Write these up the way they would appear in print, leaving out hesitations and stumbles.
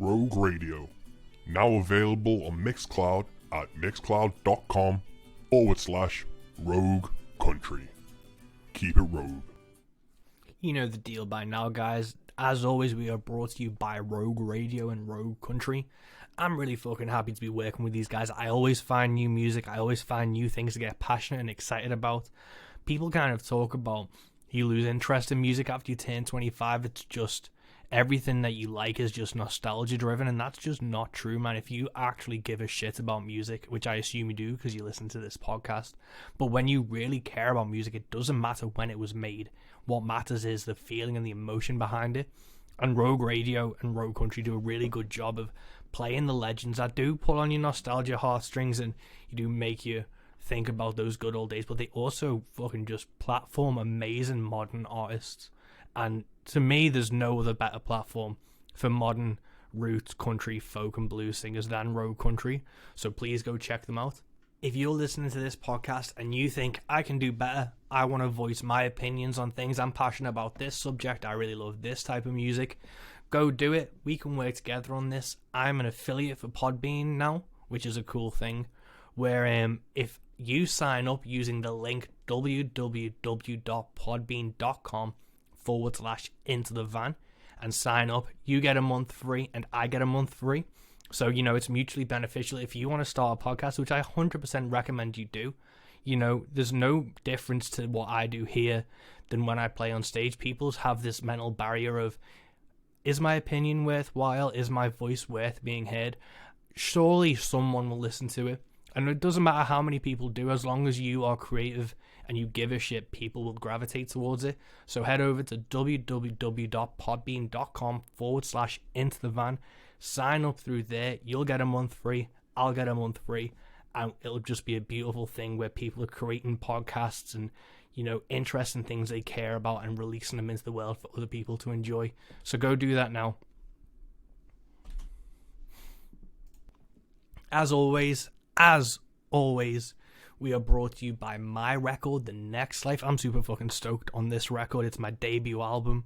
Rogue Radio. Now available on Mixcloud at mixcloud.com/Rogue Country. Keep it rogue. You know the deal by now, guys. As always, we are brought to you by Rogue Radio and Rogue Country. I'm really fucking happy to be working with these guys. I always find new music. I always find new things to get passionate and excited about. People kind of talk about you lose interest in music after you turn 25. It's just everything that you like is just nostalgia driven, and that's just not true, man. If you actually give a shit about music, which I assume you do because you listen to this podcast, but when you really care about music, it doesn't matter when it was made. What matters is the feeling and the emotion behind it. And Rogue Radio and Rogue Country do a really good job of playing the legends that do pull on your nostalgia heartstrings, and you do make you think about those good old days, but they also fucking just platform amazing modern artists. And to me, there's no other better platform for modern roots, country, folk and blues singers than Rogue Country. So please go check them out. If you're listening to this podcast and you think I can do better, I want to voice my opinions on things, I'm passionate about this subject, I really love this type of music, go do it. We can work together on this. I'm an affiliate for Podbean now, which is a cool thing, where if you sign up using the link www.podbean.com/into-the-van and sign up, you get a month free and I get a month free. So, it's mutually beneficial. If you want to start a podcast, which I 100% recommend you do, there's no difference to what I do here than when I play on stage. People have this mental barrier of, is my opinion worthwhile? Is my voice worth being heard? Surely someone will listen to it. And it doesn't matter how many people do, as long as you are creative and you give a shit, people will gravitate towards it. So head over to www.podbean.com/into-the-van. Sign up through there. You'll get a month free. I'll get a month free. And it'll just be a beautiful thing where people are creating podcasts and, interesting things they care about and releasing them into the world for other people to enjoy. So go do that now. As always, we are brought to you by my record, The Next Life. I'm super fucking stoked on this record. It's my debut album.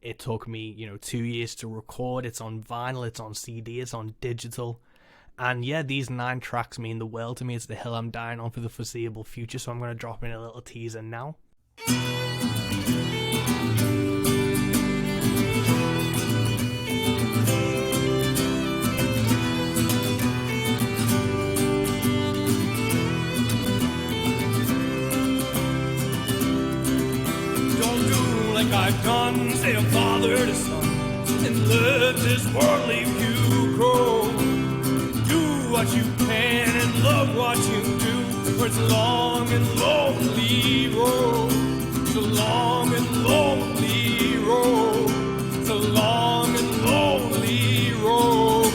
It took me, 2 years to record. It's on vinyl, it's on CD, it's on digital. And yeah, these 9 tracks mean the world to me. It's the hill I'm dying on for the foreseeable future. So I'm going to drop in a little teaser now. I've done, say a father to son, and let this worldly view grow. Do what you can and love what you do, for it's a long and lonely road. It's a long and lonely road. It's a long and lonely road.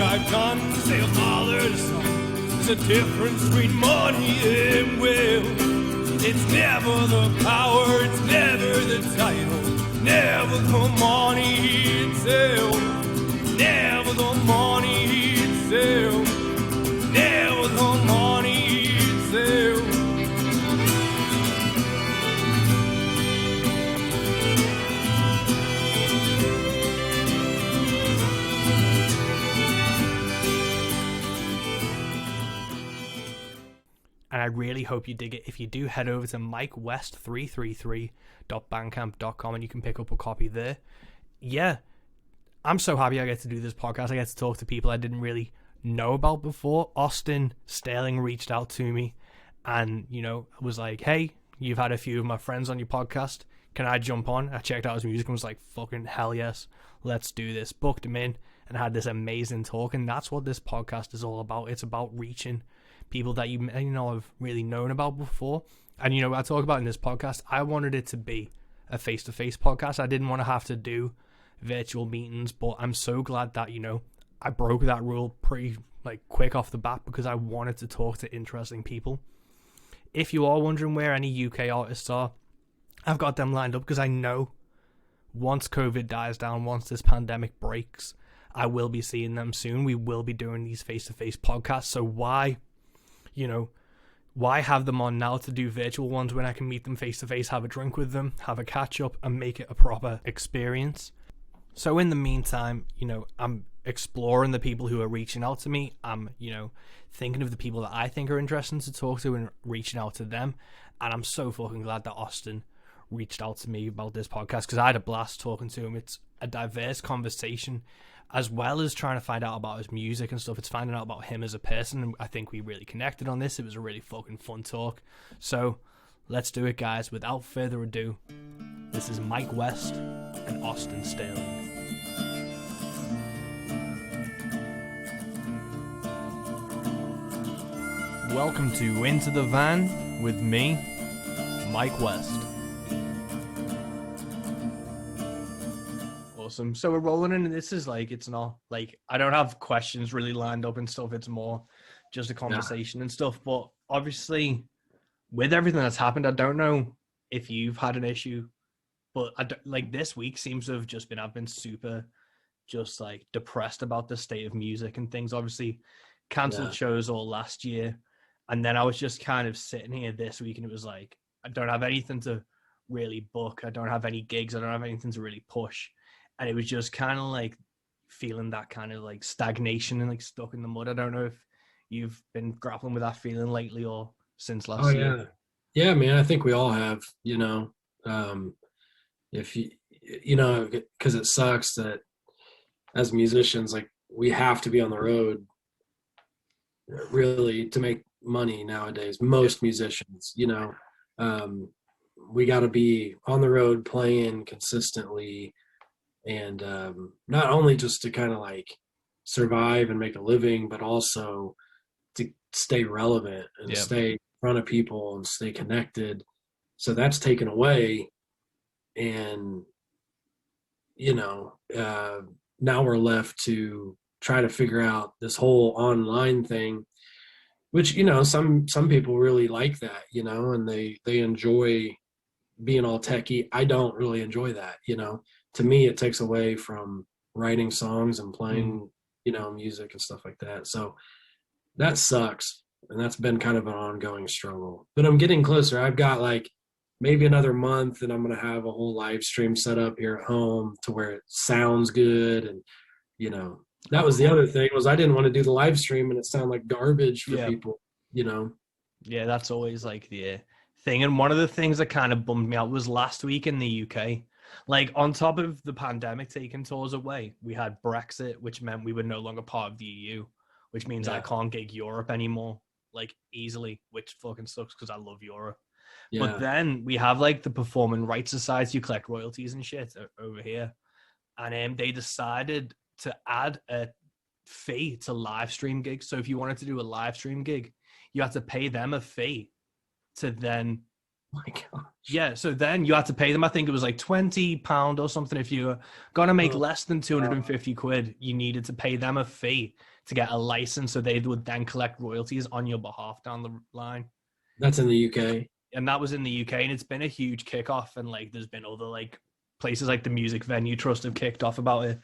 I've done, say a father to son. There's a difference between money and will. It's never the power, it's never the title, never the money itself, never the money itself, never the money itself. And I really hope you dig it. If you do, head over to mikewest333.bandcamp.com and you can pick up a copy there. Yeah, I'm so happy I get to do this podcast. I get to talk to people I didn't really know about before. Austin Stirling reached out to me and, was like, hey, you've had a few of my friends on your podcast. Can I jump on? I checked out his music and was like, fucking hell yes, let's do this. Booked him in and had this amazing talk. And that's what this podcast is all about. It's about reaching people that have really known about before. And I talk about in this podcast, I wanted it to be a face-to-face podcast. I didn't want to have to do virtual meetings, but I'm so glad that I broke that rule pretty quick off the bat because I wanted to talk to interesting people. If you are wondering where any UK artists are, I've got them lined up because I know once COVID dies down, once this pandemic breaks, I will be seeing them soon. We will be doing these face-to-face podcasts. So why have them on now to do virtual ones when I can meet them face-to-face, have a drink with them, have a catch-up, and make it a proper experience? So in the meantime, I'm exploring the people who are reaching out to me. I'm, thinking of the people that I think are interesting to talk to and reaching out to them. And I'm so fucking glad that Austin reached out to me about this podcast, because I had a blast talking to him. It's a diverse conversation, as well as trying to find out about his music and stuff. It's finding out about him as a person, and I think we really connected on this. It was a really fucking fun talk. So let's do it, guys. Without further ado, this is Mike West and Austin Stirling. Welcome to Into the Van with me, Mike West. Awesome. So we're rolling in, and this is it's not I don't have questions really lined up and stuff. It's more just a conversation and stuff. But obviously, with everything that's happened, I don't know if you've had an issue, but this week seems to have just been, I've been super just depressed about the state of music and things. Obviously, cancelled shows all last year. And then I was just kind of sitting here this week, and it was I don't have anything to really book. I don't have any gigs. I don't have anything to really push. And it was just kind of feeling that kind of stagnation and stuck in the mud. I don't know if you've been grappling with that feeling lately or since last year. Yeah, man, I think we all have, if because it sucks that as musicians, we have to be on the road really to make money nowadays. Most musicians, we got to be on the road playing consistently, and not only just to kind of survive and make a living, but also to stay relevant and stay in front of people and stay connected. So that's taken away, and now we're left to try to figure out this whole online thing, which some people really like that, and they enjoy being all techie. I don't really enjoy that. To me, it takes away from writing songs and playing music and stuff like that. So that sucks, and that's been kind of an ongoing struggle, but I'm getting closer. I've got maybe another month, and I'm going to have a whole live stream set up here at home to where it sounds good. And that was the other thing, was I didn't want to do the live stream and it sounded like garbage for people, Yeah, that's always the thing. And one of the things that kind of bummed me out was last week in the UK. On top of the pandemic taking tours away, we had Brexit, which meant we were no longer part of the EU, which means I can't gig Europe anymore, easily, which fucking sucks because I love Europe. Yeah. But then we have the Performing Rights Society who collect royalties and shit over here. And they decided to add a fee to live stream gigs. So if you wanted to do a live stream gig, you had to pay them a fee to then... Oh my gosh. Yeah, so then you had to pay them, I think it was £20 or something. If you were going to make less than 250 quid, you needed to pay them a fee to get a license, so they would then collect royalties on your behalf down the line. That's in the UK? And that was in the UK, and it's been a huge kickoff, and there's been other places like the Music Venue Trust have kicked off about it.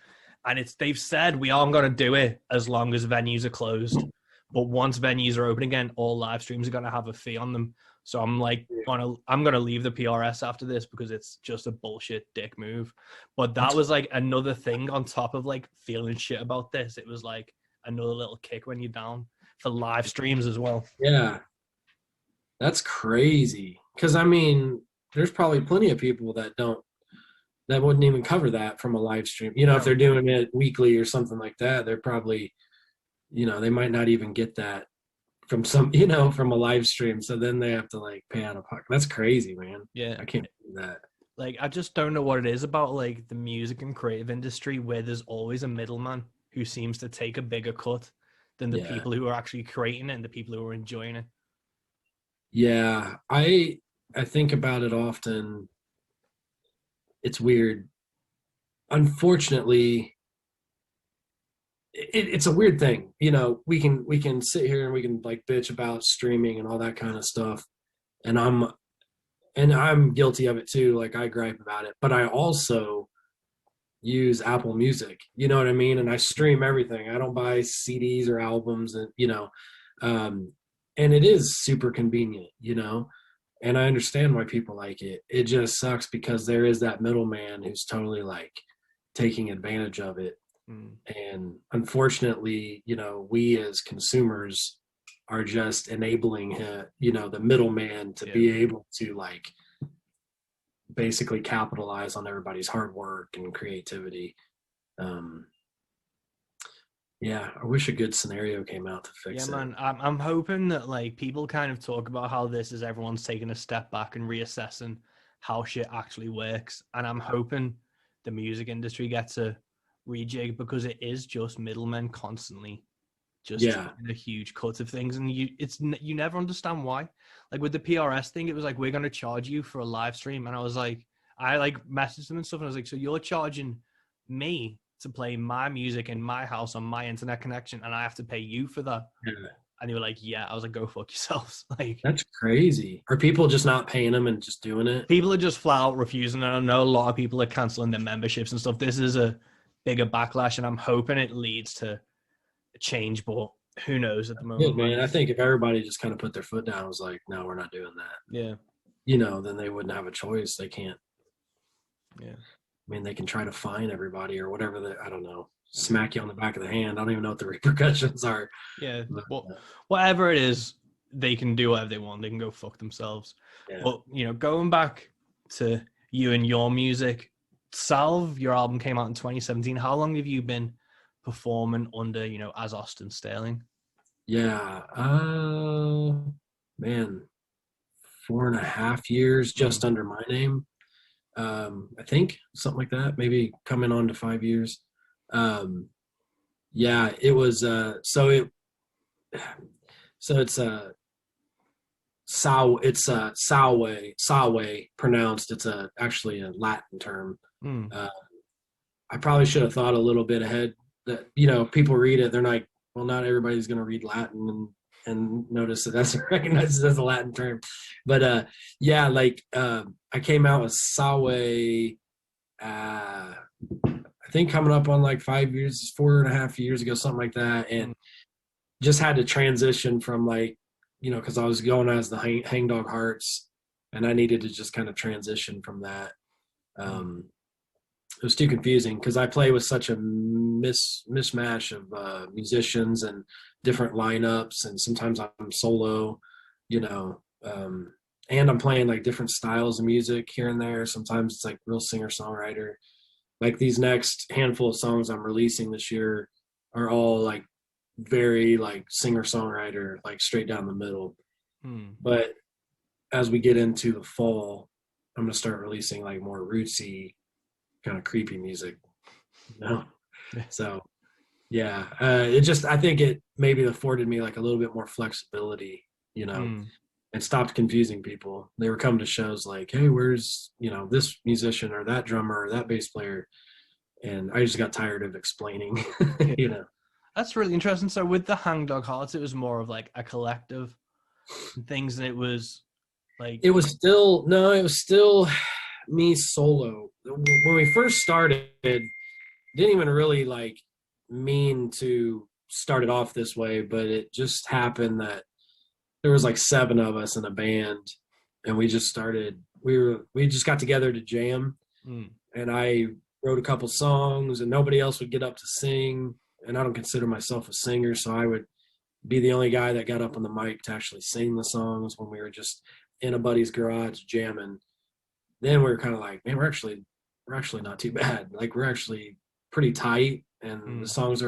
And they've said we aren't going to do it as long as venues are closed. But once venues are open again, all live streams are going to have a fee on them. So I'm I'm going to leave the PRS after this because it's just a bullshit dick move. But that was another thing on top of feeling shit about this. It was another little kick when you're down for live streams as well. Yeah. That's crazy. Because there's probably plenty of people that wouldn't even cover that from a live stream. If they're doing it weekly or something like that, they're probably, they might not even get that from from a live stream. So then they have to pay out of pocket. That's crazy, man. Yeah. I can't do that. I just don't know what it is about the music and creative industry where there's always a middleman who seems to take a bigger cut than the people who are actually creating it and the people who are enjoying it. Yeah. I think about it often. It's weird. Unfortunately, it's a weird thing. We can sit here and we can bitch about streaming and all that kind of stuff. And I'm guilty of it too. I gripe about it, but I also use Apple Music. You know what I mean? And I stream everything. I don't buy CDs or albums, and and it is super convenient, and I understand why people like it. It just sucks because there is that middleman who's totally like taking advantage of it. And unfortunately, we as consumers are just enabling him, the middleman to be able to like basically capitalize on everybody's hard work and creativity. Yeah, I wish a good scenario came out to fix it. Yeah, man, I'm hoping that like people kind of talk about how this is everyone's taking a step back and reassessing how shit actually works, and I'm hoping the music industry gets a rejig, because it is just middlemen constantly just taking a huge cut of things, and you never understand why. Like with the PRS thing, it was like, we're going to charge you for a live stream, and I was like, I like messaged them and stuff, and I was like, so you're charging me to play my music in my house on my internet connection, and I have to pay you for that? And they were like, yeah. I was like, go fuck yourselves. Like, that's crazy. Are people just not paying them and just doing it? People are just flat out refusing, and I know a lot of people are canceling their memberships and stuff. This is a bigger backlash, and I'm hoping it leads to a change, but who knows at the moment. Yeah, man. I think if everybody just kind of put their foot down, was like, no, we're not doing that. Yeah. Then they wouldn't have a choice. They can't. Yeah. I mean, they can try to fine everybody or whatever. I don't know. Smack you on the back of the hand. I don't even know what the repercussions are. Yeah. Well, whatever it is, they can do whatever they want. They can go fuck themselves. Yeah. But, going back to you and your music, Salve, your album came out in 2017. How long have you been performing under, as Austin Stirling? Yeah. Man, 4.5 years just under my name. I think something like that, maybe coming on to 5 years. Yeah, it was, so it's Salve pronounced. It's actually a Latin term. I probably should have thought a little bit ahead that, people read it. They're like, well, not everybody's going to read Latin and notice that that's recognized as a Latin term. But yeah, like I came out with Salve, I think coming up on like 5 years, 4.5 years ago, something like that. And just had to transition from like, because I was going as the Hangdog Hearts, and I needed to just kind of transition from that. It was too confusing because I play with such a mismatch of musicians and different lineups, and sometimes I'm solo, and I'm playing like different styles of music here and there. Sometimes it's like real singer-songwriter. Like these next handful of songs I'm releasing this year are all like very like singer-songwriter, like straight down the middle. But as we get into the fall, I'm going to start releasing like more rootsy, kind of creepy music, So yeah, I think it maybe afforded me like a little bit more flexibility, and stopped confusing people. They were coming to shows like, hey, where's, this musician or that drummer or that bass player? And I just got tired of explaining, That's really interesting. So with the Hangdog Hearts, it was more of like a collective things, and it was still me solo. When we first started, didn't even really like mean to start it off this way, but it just happened that there was like 7 of us in a band, and we just got together to jam, and I wrote a couple songs, and nobody else would get up to sing, and I don't consider myself a singer, so I would be the only guy that got up on the mic to actually sing the songs when we were just in a buddy's garage jamming. Then we were kind of like, man, we're actually not too bad. Like we're actually pretty tight, and the songs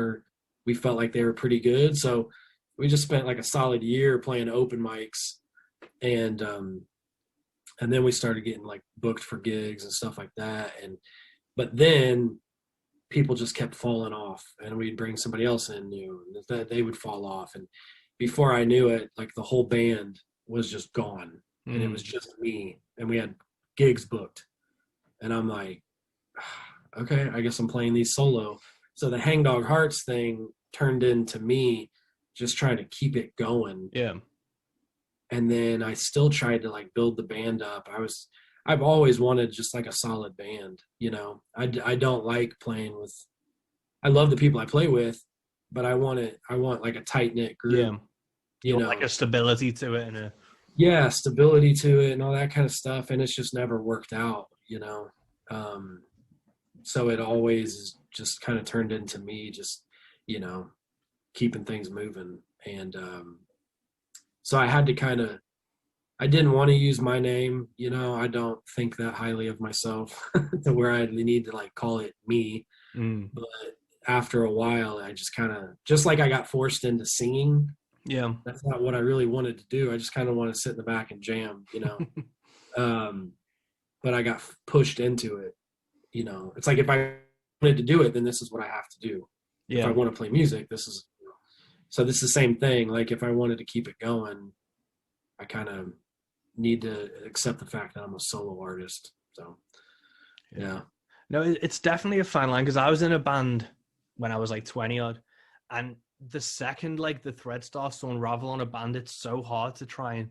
we felt like they were pretty good. So we just spent like a solid year playing open mics, and then we started getting like booked for gigs and stuff like that. But then people just kept falling off, and we'd bring somebody else in new, and they would fall off. And before I knew it, like the whole band was just gone, and it was just me, and we had gigs booked. And I'm like, okay, I guess I'm playing these solo. So the Hangdog Hearts thing turned into me just trying to keep it going. Yeah. And then I still tried to like build the band up. I've always wanted just like a solid band, you know. I don't like playing with, I love the people I play with, but I want like a tight knit group, Yeah. You you want know. like a stability to it and a Yeah, stability to it and all that kind of stuff, and it's just never worked out, you know. Um, so it always just kind of turned into me just, you know, keeping things moving, and so I had to kind of, I didn't want to use my name, you know. I don't think that highly of myself to where I need to like call it me. mm, But after a while, I just kind of, just like I got forced into singing. yeah. That's not what I really wanted to do. I just kind of want to sit in the back and jam, you know. um, but I got pushed into it, you know. It's like if I wanted to do it, then this is what I have to do. If I Yeah. want to play music, this is, so this is the same thing. Like if I wanted to keep it going, I kind of need to accept the fact that I'm a solo artist. So yeah. No, it's definitely a fine line because I was in a band when I was like 20 odd, and the second like the thread starts to unravel on a band, it's so hard to try and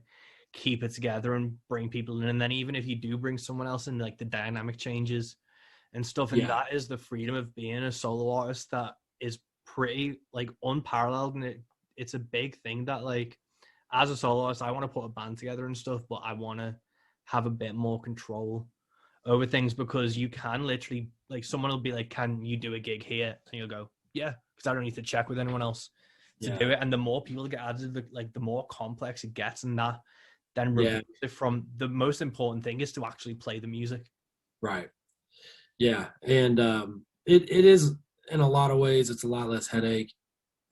keep it together and bring people in. And then even if you do bring someone else in, like the dynamic changes and stuff. And Yeah. that is the freedom of being a solo artist that is pretty like unparalleled. And it's a big thing that like as a solo artist, I want to put a band together and stuff, but I want to have a bit more control over things because you can literally like someone will be like, can you do a gig here? And you'll go, yeah, because I don't need to check with anyone else to do it. And the more people get added, like the more complex it gets, and that then removes it from the most important thing is to actually play the music. Right. Yeah. And it is, in a lot of ways, it's a lot less headache.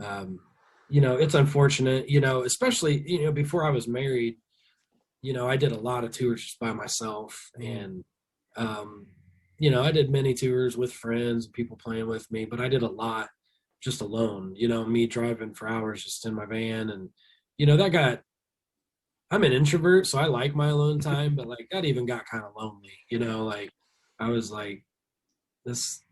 You know, it's unfortunate, you know, especially, you know, before I was married, you know, I did a lot of tours just by myself. And you know, I did many tours with friends, people playing with me, but I did a lot just alone, you know, me driving for hours just in my van. And, you know, I'm an introvert, so I like my alone time, but like that even got kind of lonely, you know, like I was like, this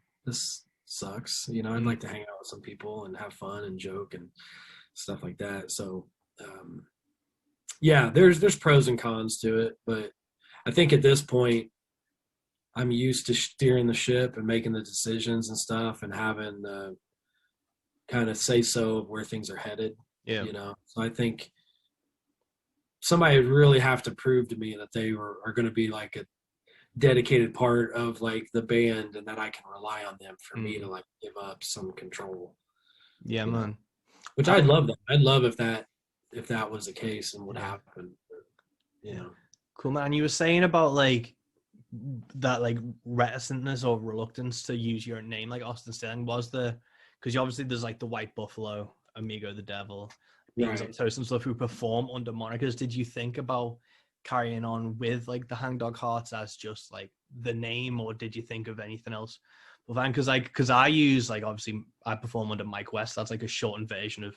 sucks, you know. I'd like to hang out with some people and have fun and joke and stuff like that. So, yeah, there's pros and cons to it, but I think at this point, I'm used to steering the ship and making the decisions and stuff and having kind of say so of where things are headed. Yeah. You know, so I think somebody would really have to prove to me that they are going to be like a dedicated part of like the band and that I can rely on them for me to like give up some control. Yeah, man. Know? Which I'd love that. I'd love if that was the case and would happen. You know. Cool, man. You were saying about like that like reticentness or reluctance to use your name like Austin Stirling was because obviously there's like the White Buffalo, Amigo the Devil, Beans on Toast and stuff who perform under monikers. Did you think about carrying on with like the Hangdog Hearts as just like the name, or did you think of anything else? Well, because I use like obviously I perform under Mike West. That's like a shortened version of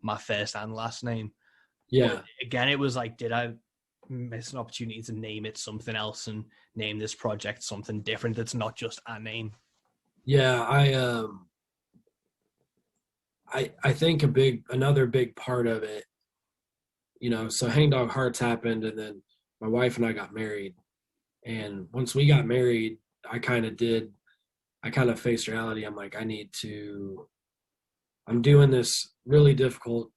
my first and last name. Yeah. But again, it was like, did I miss an opportunity to name it something else and name this project something different that's not just a name? Yeah, I think another big part of it, you know, so Hangdog Hearts happened, and then my wife and I got married. And once we got married, I kind of faced reality. I'm like, I'm doing this really difficult,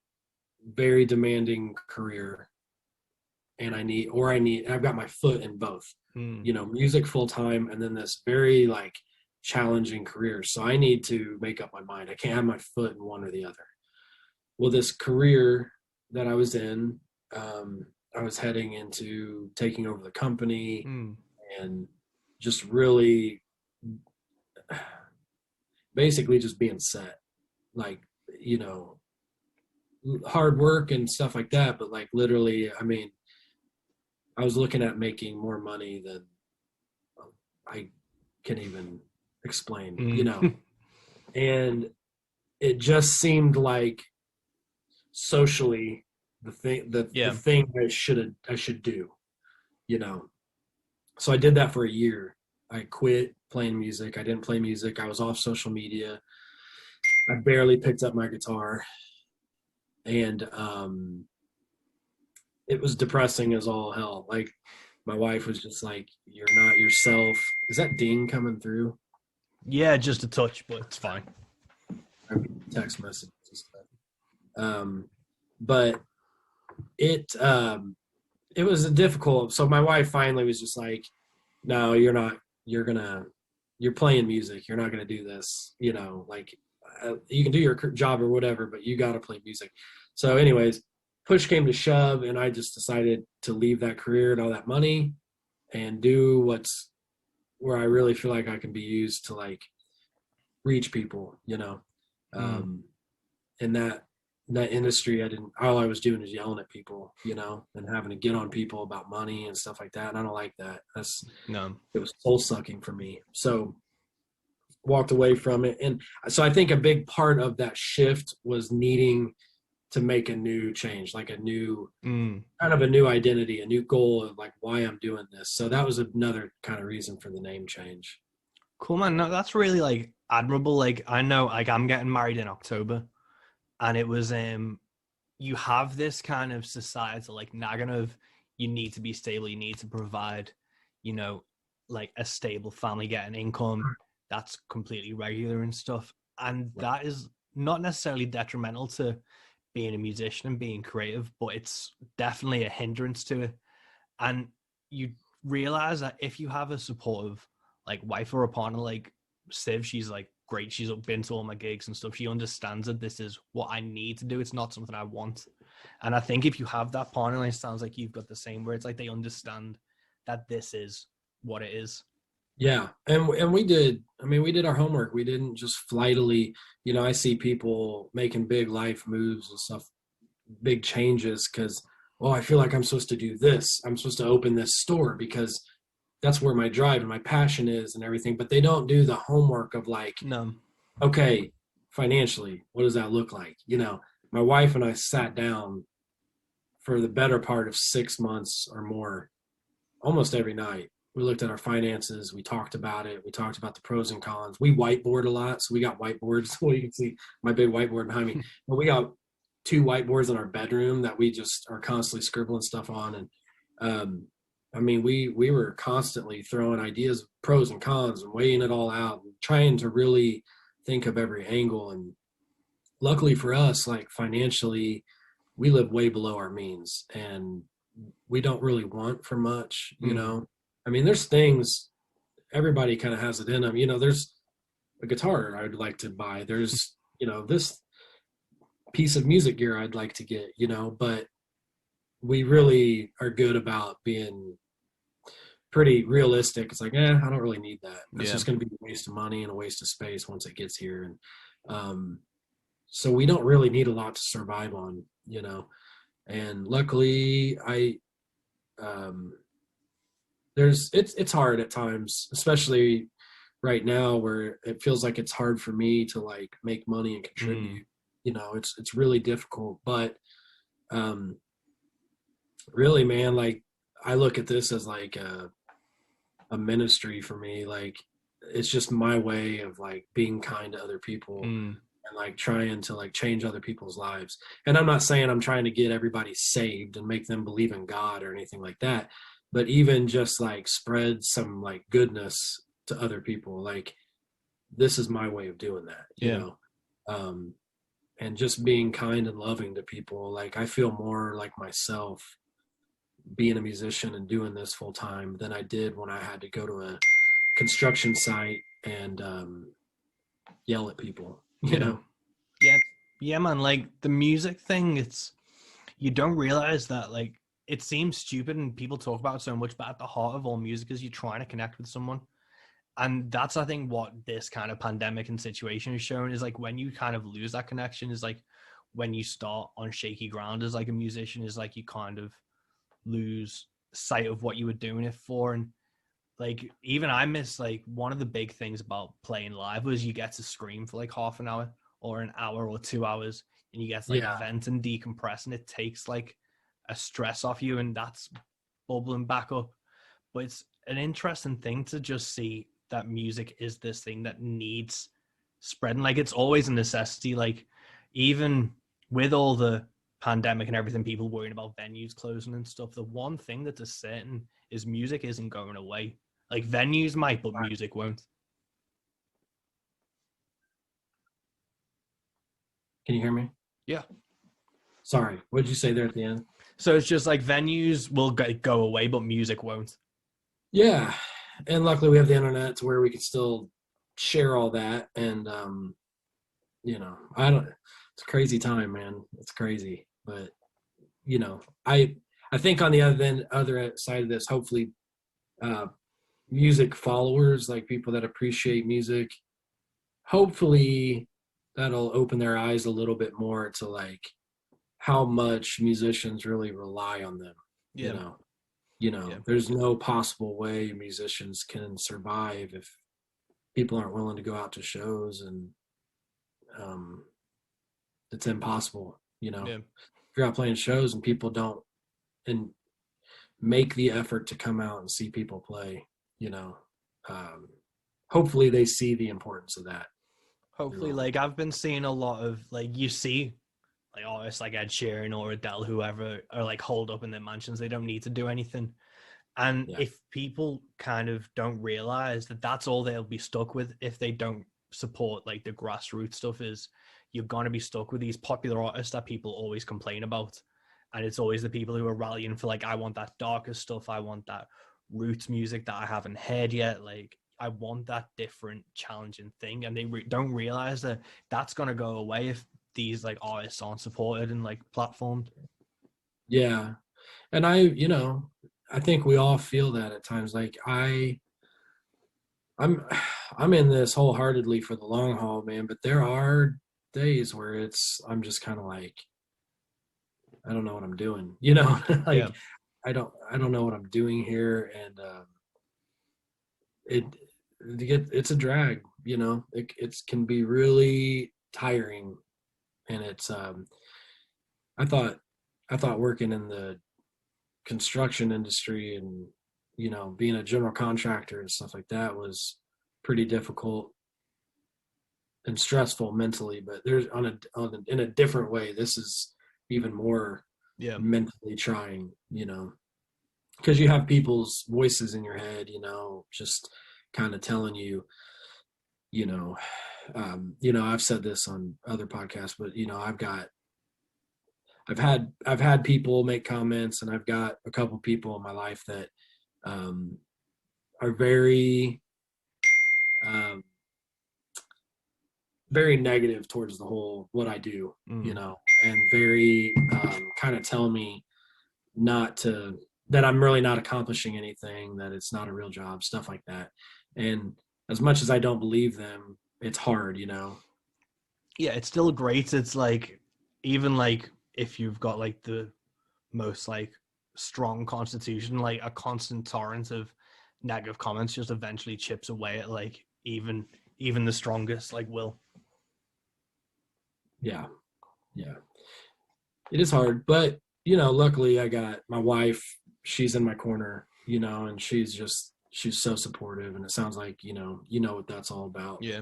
very demanding career, and I've got my foot in both, you know, music full time, and then this very like challenging career. So I need to make up my mind. I can't have my foot in one or the other. Well, this career that I was in, I was heading into taking over the company and just really basically just being set, like, you know, hard work and stuff like that. But like literally, I mean, I was looking at making more money than I can even explain, you know, and it just seemed like socially the thing I should do, you know. So I did that for a year. I quit playing music. I didn't play music. I was off social media. I barely picked up my guitar, and it was depressing as all hell. Like my wife was just like, "You're not yourself." Is that ding coming through? Yeah, just a touch, but it's fine. Text messages and stuff. But it was difficult. So my wife finally was just like, "No, you're not. You're playing music. You're not gonna do this. You know, like you can do your job or whatever, but you got to play music." So, anyways, push came to shove, and I just decided to leave that career and all that money and do where I really feel like I can be used to like reach people. You know, in that industry, all I was doing is yelling at people, you know, and having to get on people about money and stuff like that. And I don't like that. It was soul sucking for me. So walked away from it. And so I think a big part of that shift was needing to make a new change, like a new kind of a new identity, a new goal of like why I'm doing this. So that was another kind of reason for the name change. Cool, man. No, that's really like admirable. Like I know, like I'm getting married in October, and it was you have this kind of societal like nagging of you need to be stable, you need to provide, you know, like a stable family, get an income that's completely regular and stuff. And that is not necessarily detrimental to being a musician and being creative, but it's definitely a hindrance to it. And you realize that if you have a supportive like wife or a partner like Siv, she's like great, she's been to all my gigs and stuff, she understands that this is what I need to do, it's not something I want. And I think if you have that partner, and it sounds like you've got the same, where it's like they understand that this is what it is. Yeah. And we did our homework. We didn't just flightily, you know, I see people making big life moves and stuff, big changes because, well, I feel like I'm supposed to do this. I'm supposed to open this store because that's where my drive and my passion is and everything. But they don't do the homework of like, No. Okay, financially, what does that look like? You know, my wife and I sat down for the better part of 6 months or more, almost every night. We looked at our finances. We talked about it. We talked about the pros and cons. We whiteboard a lot. So we got whiteboards. Well, you can see my big whiteboard behind me. But we got 2 whiteboards in our bedroom that we just are constantly scribbling stuff on. And we were constantly throwing ideas, pros and cons, and weighing it all out and trying to really think of every angle. And luckily for us, like financially, we live way below our means and we don't really want for much, you know? I mean, there's things, everybody kind of has it in them. You know, there's a guitar I'd like to buy. There's, you know, this piece of music gear I'd like to get, you know, but we really are good about being pretty realistic. It's like, I don't really need that. It's just going to be a waste of money and a waste of space once it gets here. And so we don't really need a lot to survive on, you know. And luckily, it's hard at times, especially right now where it feels like it's hard for me to like make money and contribute. You know, it's really difficult. But really, man, like I look at this as like a ministry for me. Like it's just my way of like being kind to other people and like trying to like change other people's lives. And I'm not saying I'm trying to get everybody saved and make them believe in God or anything like that, but even just like spread some like goodness to other people. Like this is my way of doing that, you know? And just being kind and loving to people. Like I feel more like myself being a musician and doing this full time than I did when I had to go to a construction site and yell at people, you know? Yeah, man. Like the music thing, you don't realize that like it seems stupid and people talk about it so much, but at the heart of all music is you trying to connect with someone. And that's, I think, what this kind of pandemic and situation is showing is like when you kind of lose that connection is like when you start on shaky ground as like a musician, is like you kind of lose sight of what you were doing it for. And like even I miss like one of the big things about playing live was you get to scream for like half an hour or an hour or 2 hours and you get to like vent and decompress, and it takes like a stress off you and that's bubbling back up. But it's an interesting thing to just see that music is this thing that needs spreading. Like it's always a necessity. Like even with all the pandemic and everything, people worrying about venues closing and stuff. The one thing that's a certain is music isn't going away. Like venues might, but music won't. Can you hear me? Yeah. Sorry, what did you say there at the end? So it's just like venues will go away, but music won't. Yeah, and luckily we have the internet to where we can still share all that. And you know, I don't. It's a crazy time, man. It's crazy, but you know, I think on the other side of this, hopefully, music followers, like people that appreciate music, hopefully that'll open their eyes a little bit more to like how much musicians really rely on them. Yeah. There's no possible way musicians can survive if people aren't willing to go out to shows, and it's impossible. If you're out playing shows and people don't and make the effort to come out and see people play, hopefully they see the importance of that. Hopefully, like I've been seeing a lot of like you see like artists like Ed Sheeran or Adele, whoever, are like holed up in their mansions. They don't need to do anything. And if people kind of don't realize that that's all they'll be stuck with if they don't support like the grassroots stuff, is you're going to be stuck with these popular artists that people always complain about. And it's always the people who are rallying for like, I want that darker stuff. I want that roots music that I haven't heard yet. Like, I want that different, challenging thing. And they don't realize that that's going to go away if these like artists aren't supported and like platformed. Yeah. And I think we all feel that at times. Like I'm in this wholeheartedly for the long haul, man, but there are days where I'm just kind of like, I don't know what I'm doing, like I don't know what I'm doing here. And it's a drag, it can be really tiring. And it's I thought working in the construction industry and being a general contractor and stuff like that was pretty difficult and stressful mentally, but there's in a different way, this is even more mentally trying, because you have people's voices in your head, just kind of telling you, I've said this on other podcasts, but I've had people make comments, and I've got a couple people in my life that are very very negative towards the whole what I do, and very kind of tell me that I'm really not accomplishing anything, that it's not a real job, stuff like that. And as much as I don't believe them, it's hard, Yeah, it's still great. It's like, even like if you've got like the most like strong constitution, like a constant torrent of negative comments just eventually chips away at like even the strongest like will. Yeah. It is hard, but luckily I got my wife. She's in my corner, and she's so supportive, and it sounds like what that's all about. Yeah,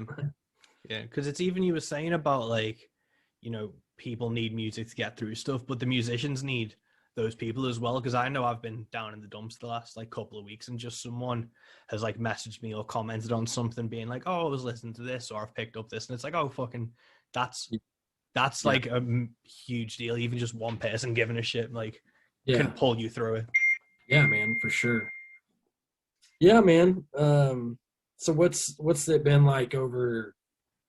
because it's even, you were saying about like, people need music to get through stuff, but the musicians need those people as well. Because I know I've been down in the dumps the last like couple of weeks, and just someone has like messaged me or commented on something being like, oh, I was listening to this, or I've picked up this, and it's like, oh, fucking that's like a huge deal. Even just one person giving a shit like can pull you through it. Yeah, man, for sure. Yeah, man. So what's it been like over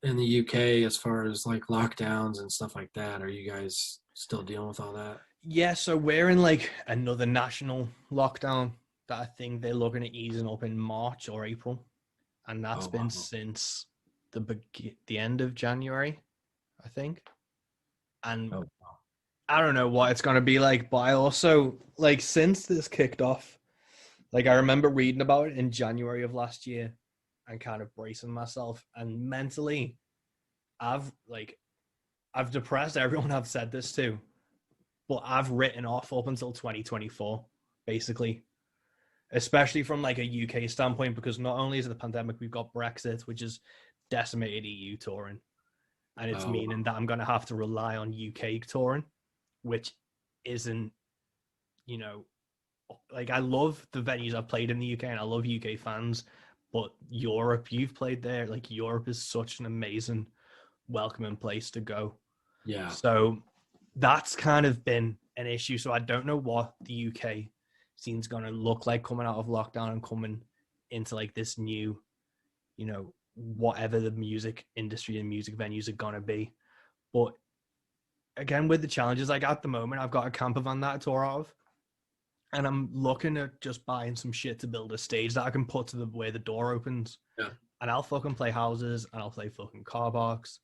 in the UK as far as like lockdowns and stuff like that? Are you guys still dealing with all that? Yeah, so we're in like another national lockdown that I think they're looking at easing up in March or April, and that's been since the end of January, I think. And I don't know what it's going to be like, but I also, like, since this kicked off, like, I remember reading about it in January of last year and kind of bracing myself. And mentally, I've depressed everyone I've said this to, but I've written off up until 2024, basically. Especially from, like, a UK standpoint, because not only is it the pandemic, we've got Brexit, which has decimated EU touring. And it's meaning that I'm going to have to rely on UK touring, which isn't, you know, like I love the venues I've played in the UK and I love UK fans, but Europe, you've played there. Like Europe is such an amazing, welcoming place to go. Yeah. So that's kind of been an issue. So I don't know what the UK scene's going to look like coming out of lockdown and coming into like this new, you know, whatever the music industry and music venues are going to be. But again, with the challenges, like at the moment, I've got a camper van that I tour out of, and I'm looking at just buying some shit to build a stage that I can put to the where the door opens. Yeah. And I'll fucking play houses and I'll play fucking car parks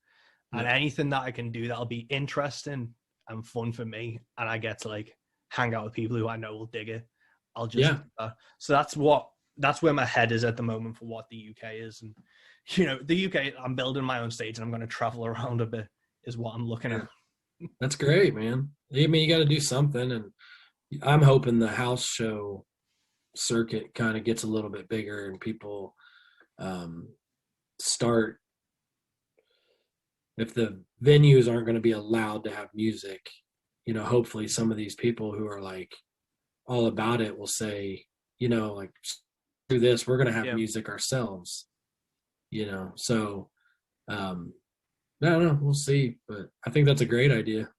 and anything that I can do that'll be interesting and fun for me. And I get to like hang out with people who I know will dig it. I'll just, so that's where my head is at the moment for what the UK is. And, you know, the UK, I'm building my own stage and I'm going to travel around a bit is what I'm looking at. That's great, man. I mean, you got to do something. And I'm hoping the house show circuit kind of gets a little bit bigger and people start, if the venues aren't going to be allowed to have music, you know, hopefully some of these people who are like all about it will say, you know, like do this, we're going to have music ourselves, you know? So, I don't know, we'll see, but I think that's a great idea.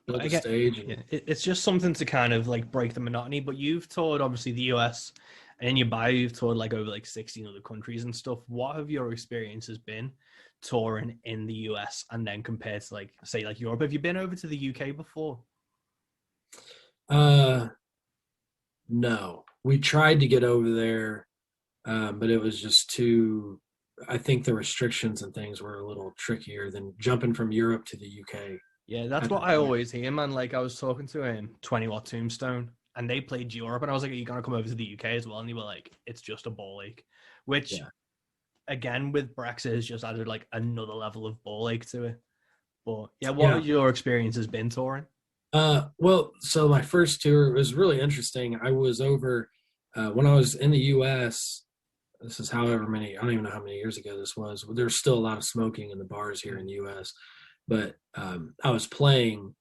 Build a stage. And it's just something to kind of like break the monotony, but you've toured obviously the US and in your bio, you've toured like over like 16 other countries and stuff. What have your experiences been touring in the US and then compared to like, say like Europe? Have you been over to the UK before? No, we tried to get over there, but it was just too, I think the restrictions and things were a little trickier than jumping from Europe to the UK. Yeah, that's what I always hear, man. Like I was talking to 20 Watt Tombstone and they played Europe and I was like, are you going to come over to the UK as well? And they were like, it's just a ball ache, which again, with Brexit has just added like another level of ball ache to it. But yeah, what have your experiences been touring? Well, so my first tour was really interesting. I was over, when I was in the US, this is however many, I don't even know how many years ago this was. There's still a lot of smoking in the bars here in the US, but I was playing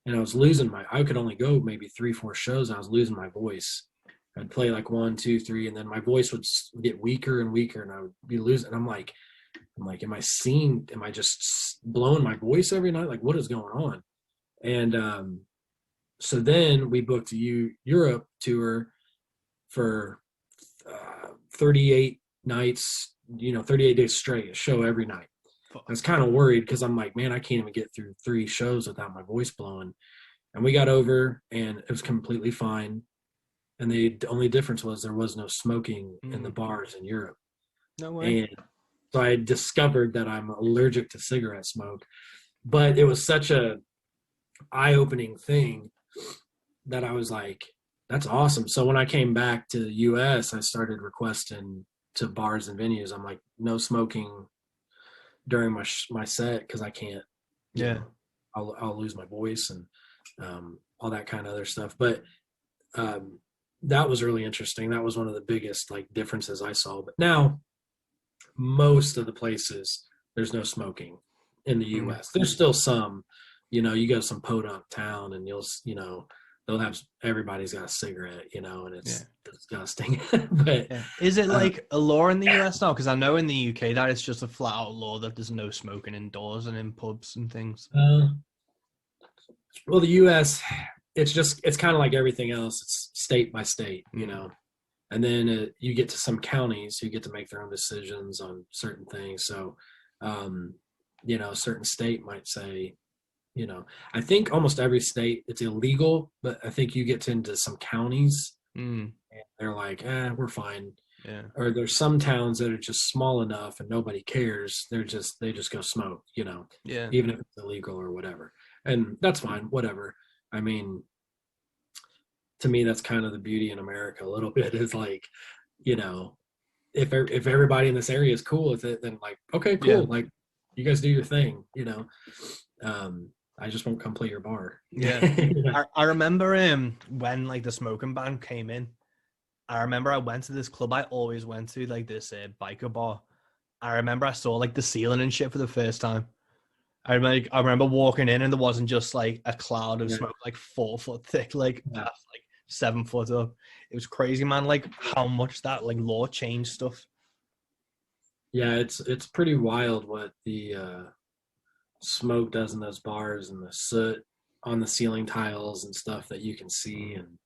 and I was losing I could only go maybe 3-4 shows. And I was losing my voice. I'd play like 1, 2, 3, and then my voice would get weaker and weaker and I would be losing. And I'm like, am I just blowing my voice every night? Like what is going on? And so then we booked a Europe tour for 38 nights, 38 days straight, a show every night. I was kind of worried because I'm like, man, I can't even get through 3 shows without my voice blowing. And we got over and it was completely fine. And the only difference was there was no smoking in the bars in Europe. No way. And so I discovered that I'm allergic to cigarette smoke. But it was such a eye-opening thing that I was like, that's awesome. So when I came back to the US, I started requesting to bars and venues. I'm like, no smoking during my set because I can't. I'll lose my voice and all that kind of other stuff. But that was really interesting. That was one of the biggest like differences I saw. But now most of the places there's no smoking in the US. There's still some. You go to some podunk town and they'll have, everybody's got a cigarette, and it's disgusting. But is it like a law in the US now? Because I know in the UK that it's just a flat out law that there's no smoking indoors and in pubs and things. Well, the US, it's kind of like everything else. It's state by state, and then you get to some counties who get to make their own decisions on certain things. So, a certain state might say, I think almost every state it's illegal, but I think you get into some counties and they're like, we're fine. Yeah. Or there's some towns that are just small enough and nobody cares. They just go smoke, even if it's illegal or whatever. And that's fine, whatever. I mean, to me, that's kind of the beauty in America a little bit is like, if everybody in this area is cool with it, then like, okay, cool. Yeah. Like you guys do your thing, I just won't come play your bar. Yeah. I remember when like the smoking ban came in, I remember I went to this club I always went to, like this biker bar. I remember I saw like the ceiling and shit for the first time. I remember walking in and there wasn't just like a cloud of Yeah. smoke like 4 foot thick, like Yeah. past like 7 foot up. It was crazy, man. Like how much that like law changed stuff. Yeah, it's pretty wild what the smoke does in those bars and the soot on the ceiling tiles and stuff that you can see, and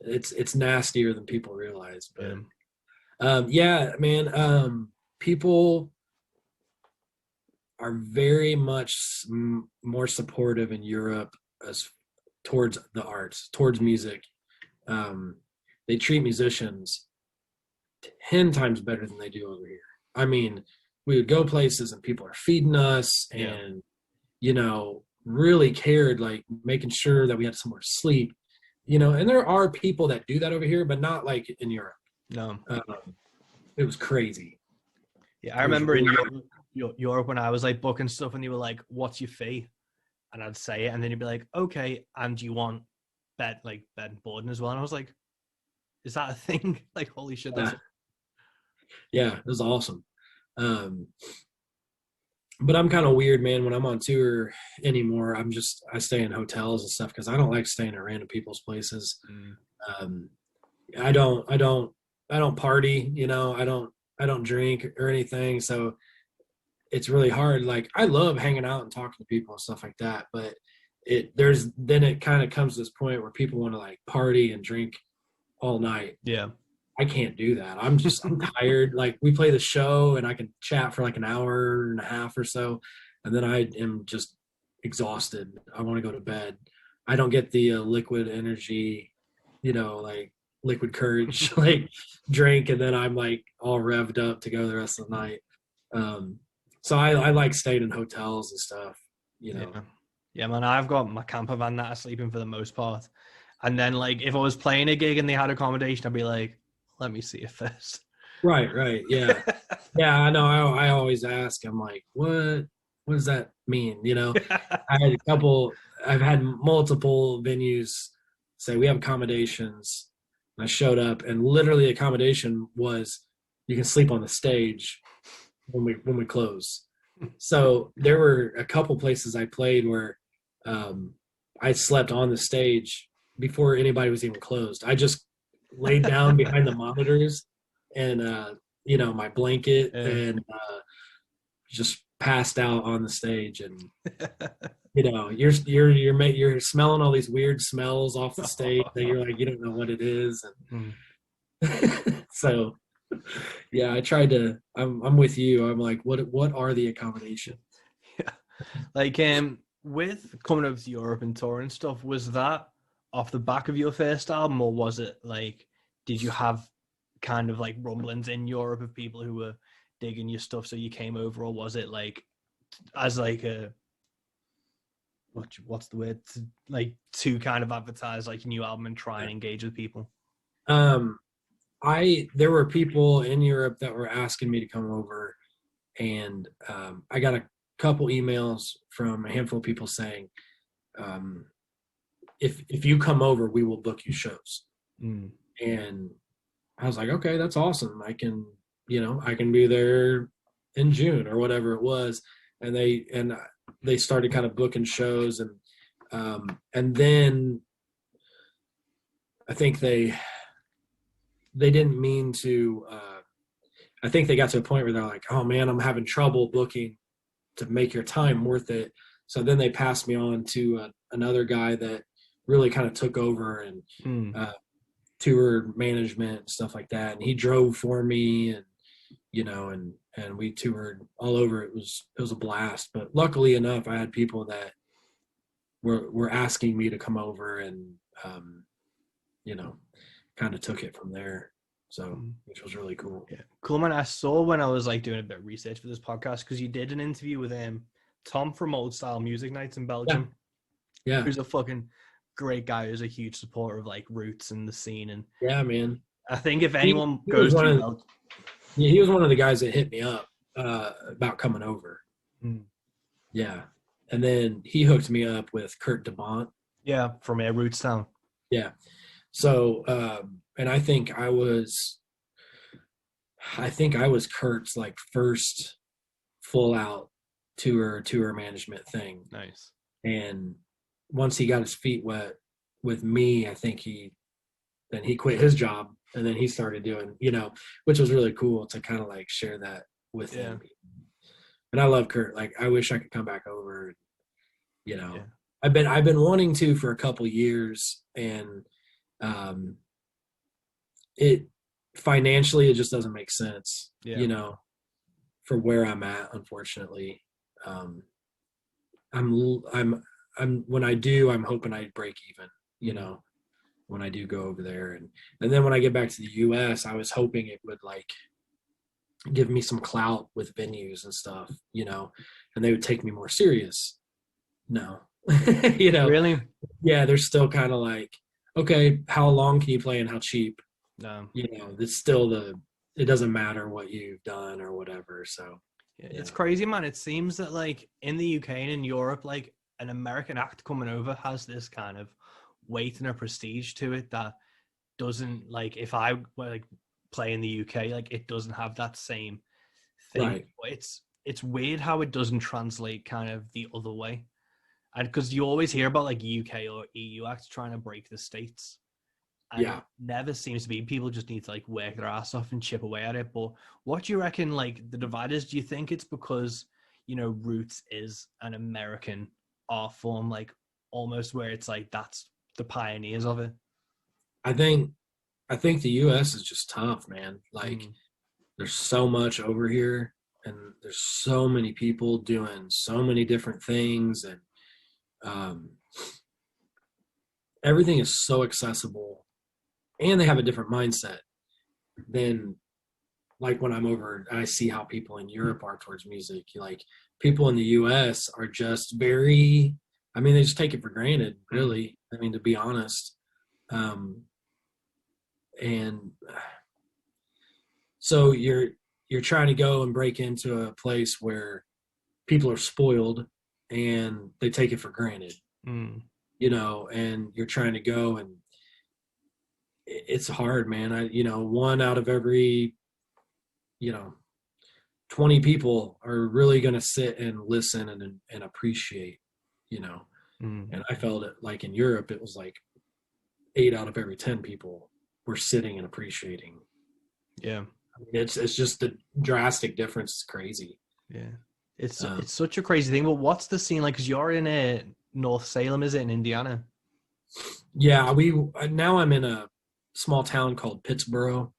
it's nastier than people realize. But yeah, man, people are very much more supportive in Europe as towards the arts, towards music. They treat musicians 10 times better than they do over here. I mean, we would go places and people are feeding us and, you know, really cared, like making sure that we had somewhere to sleep, you know, and there are people that do that over here, but not like in Europe. No. It was crazy. Yeah, I remember in Europe when I was like booking stuff and you were like, what's your fee? And I'd say it and then you'd be like, okay, and do you want bed and boarding as well? And I was like, is that a thing? Like, holy shit, that's yeah, it was awesome. But I'm kind of weird, man. When I'm on tour anymore, I stay in hotels and stuff because I don't like staying at random people's places. I don't party, you know. I don't drink or anything, so it's really hard. Like I love hanging out and talking to people and stuff like that, but it kind of comes to this point where people want to like party and drink all night. Yeah. I can't do that. I'm tired. Like we play the show and I can chat for like an hour and a half or so. And then I am just exhausted. I want to go to bed. I don't get the liquid energy, you know, like liquid courage, like drink. And then I'm like all revved up to go the rest of the night. So I like staying in hotels and stuff, you know. Yeah, man, I've got my camper van that I sleep in for the most part. And then like if I was playing a gig and they had accommodation, I'd be like, let me see it first. Right. Yeah. Yeah, I know. I always ask, I'm like, what does that mean? You know, I've had multiple venues say we have accommodations. And I showed up and literally the accommodation was you can sleep on the stage when we close. So there were a couple places I played where I slept on the stage before anybody was even closed. I just laid down behind the monitors and you know, my blanket and just passed out on the stage. And you know, you're smelling all these weird smells off the stage that you're like, you don't know what it is. And so yeah, I'm with you. I'm like, what are the accommodations? Yeah. Like with coming over to Europe and touring and stuff, was that off the back of your first album, or was it like, did you have kind of like rumblings in Europe of people who were digging your stuff so you came over, or was it like as like a what's the word, to kind of advertise like a new album and try and engage with people? There were people in Europe that were asking me to come over, and I got a couple emails from a handful of people saying, if you come over, we will book you shows. And I was like, okay, that's awesome. I can be there in June or whatever it was. And they started kind of booking shows, and then I think they didn't mean to. I think they got to a point where they're like, "Oh man, I'm having trouble booking to make your time worth it." So then they passed me on to another guy that really kind of took over and tour management and stuff like that. And he drove for me, and you know, and we toured all over. It was a blast. But luckily enough, I had people that were asking me to come over, and you know, kind of took it from there. So, which was really cool. Yeah, cool, man. I saw when I was like doing a bit of research for this podcast, because you did an interview with Tom from Old Style Music Nights in Belgium. Yeah, who's a fucking great guy, who's a huge supporter of like roots and the scene. And yeah, man. I think if anyone he goes was to he was one of the guys that hit me up about coming over. Yeah, and then he hooked me up with Kurt DeBont. Yeah, from Roots Town. Yeah. So, and I think I was Kurt's like first full out tour management thing. Nice. And once he got his feet wet with me, I think he quit his job and then he started doing, which was really cool to kind of like share that with him. And I love Kurt. Like, I wish I could come back over. Yeah. I've been wanting to for a couple years, and it financially it just doesn't make sense. Yeah. For where I'm at, unfortunately. I'm when I do, I'm hoping I break even. When I do go over there, and then when I get back to the US, I was hoping it would like give me some clout with venues and stuff, and they would take me more serious. No. Really? Yeah, they're still kind of like, okay, how long can you play and how cheap? No. It's still it doesn't matter what you've done or whatever. So it's crazy, man. It seems that like in the UK and in Europe, like an American act coming over has this kind of weight and a prestige to it that doesn't, like, if I were like play in the UK, like it doesn't have that same thing. Right. It's weird how it doesn't translate kind of the other way. And because you always hear about like UK or EU acts trying to break the States. And it never seems to be. People just need to like work their ass off and chip away at it. But what do you reckon, like, the divide is? Do you think it's because, Roots is an American art form, like almost where it's like that's the pioneers of it? I think the US is just tough, man. Like there's so much over here and there's so many people doing so many different things, and everything is so accessible, and they have a different mindset than like when I'm over, I see how people in Europe are towards music. Like people in the US are just very, they just take it for granted, really. To be honest. And so you're trying to go and break into a place where people are spoiled and they take it for granted, and you're trying to go, and it's hard, man. One out of every 20 people are really going to sit and listen and appreciate, and I felt it like in Europe, it was like 8 out of every 10 people were sitting and appreciating. Yeah. It's just the drastic difference. It's crazy. Yeah. It's such a crazy thing. But what's the scene like? Because you're in North Salem, is it, in Indiana? Yeah, now I'm in a small town called Pittsboro.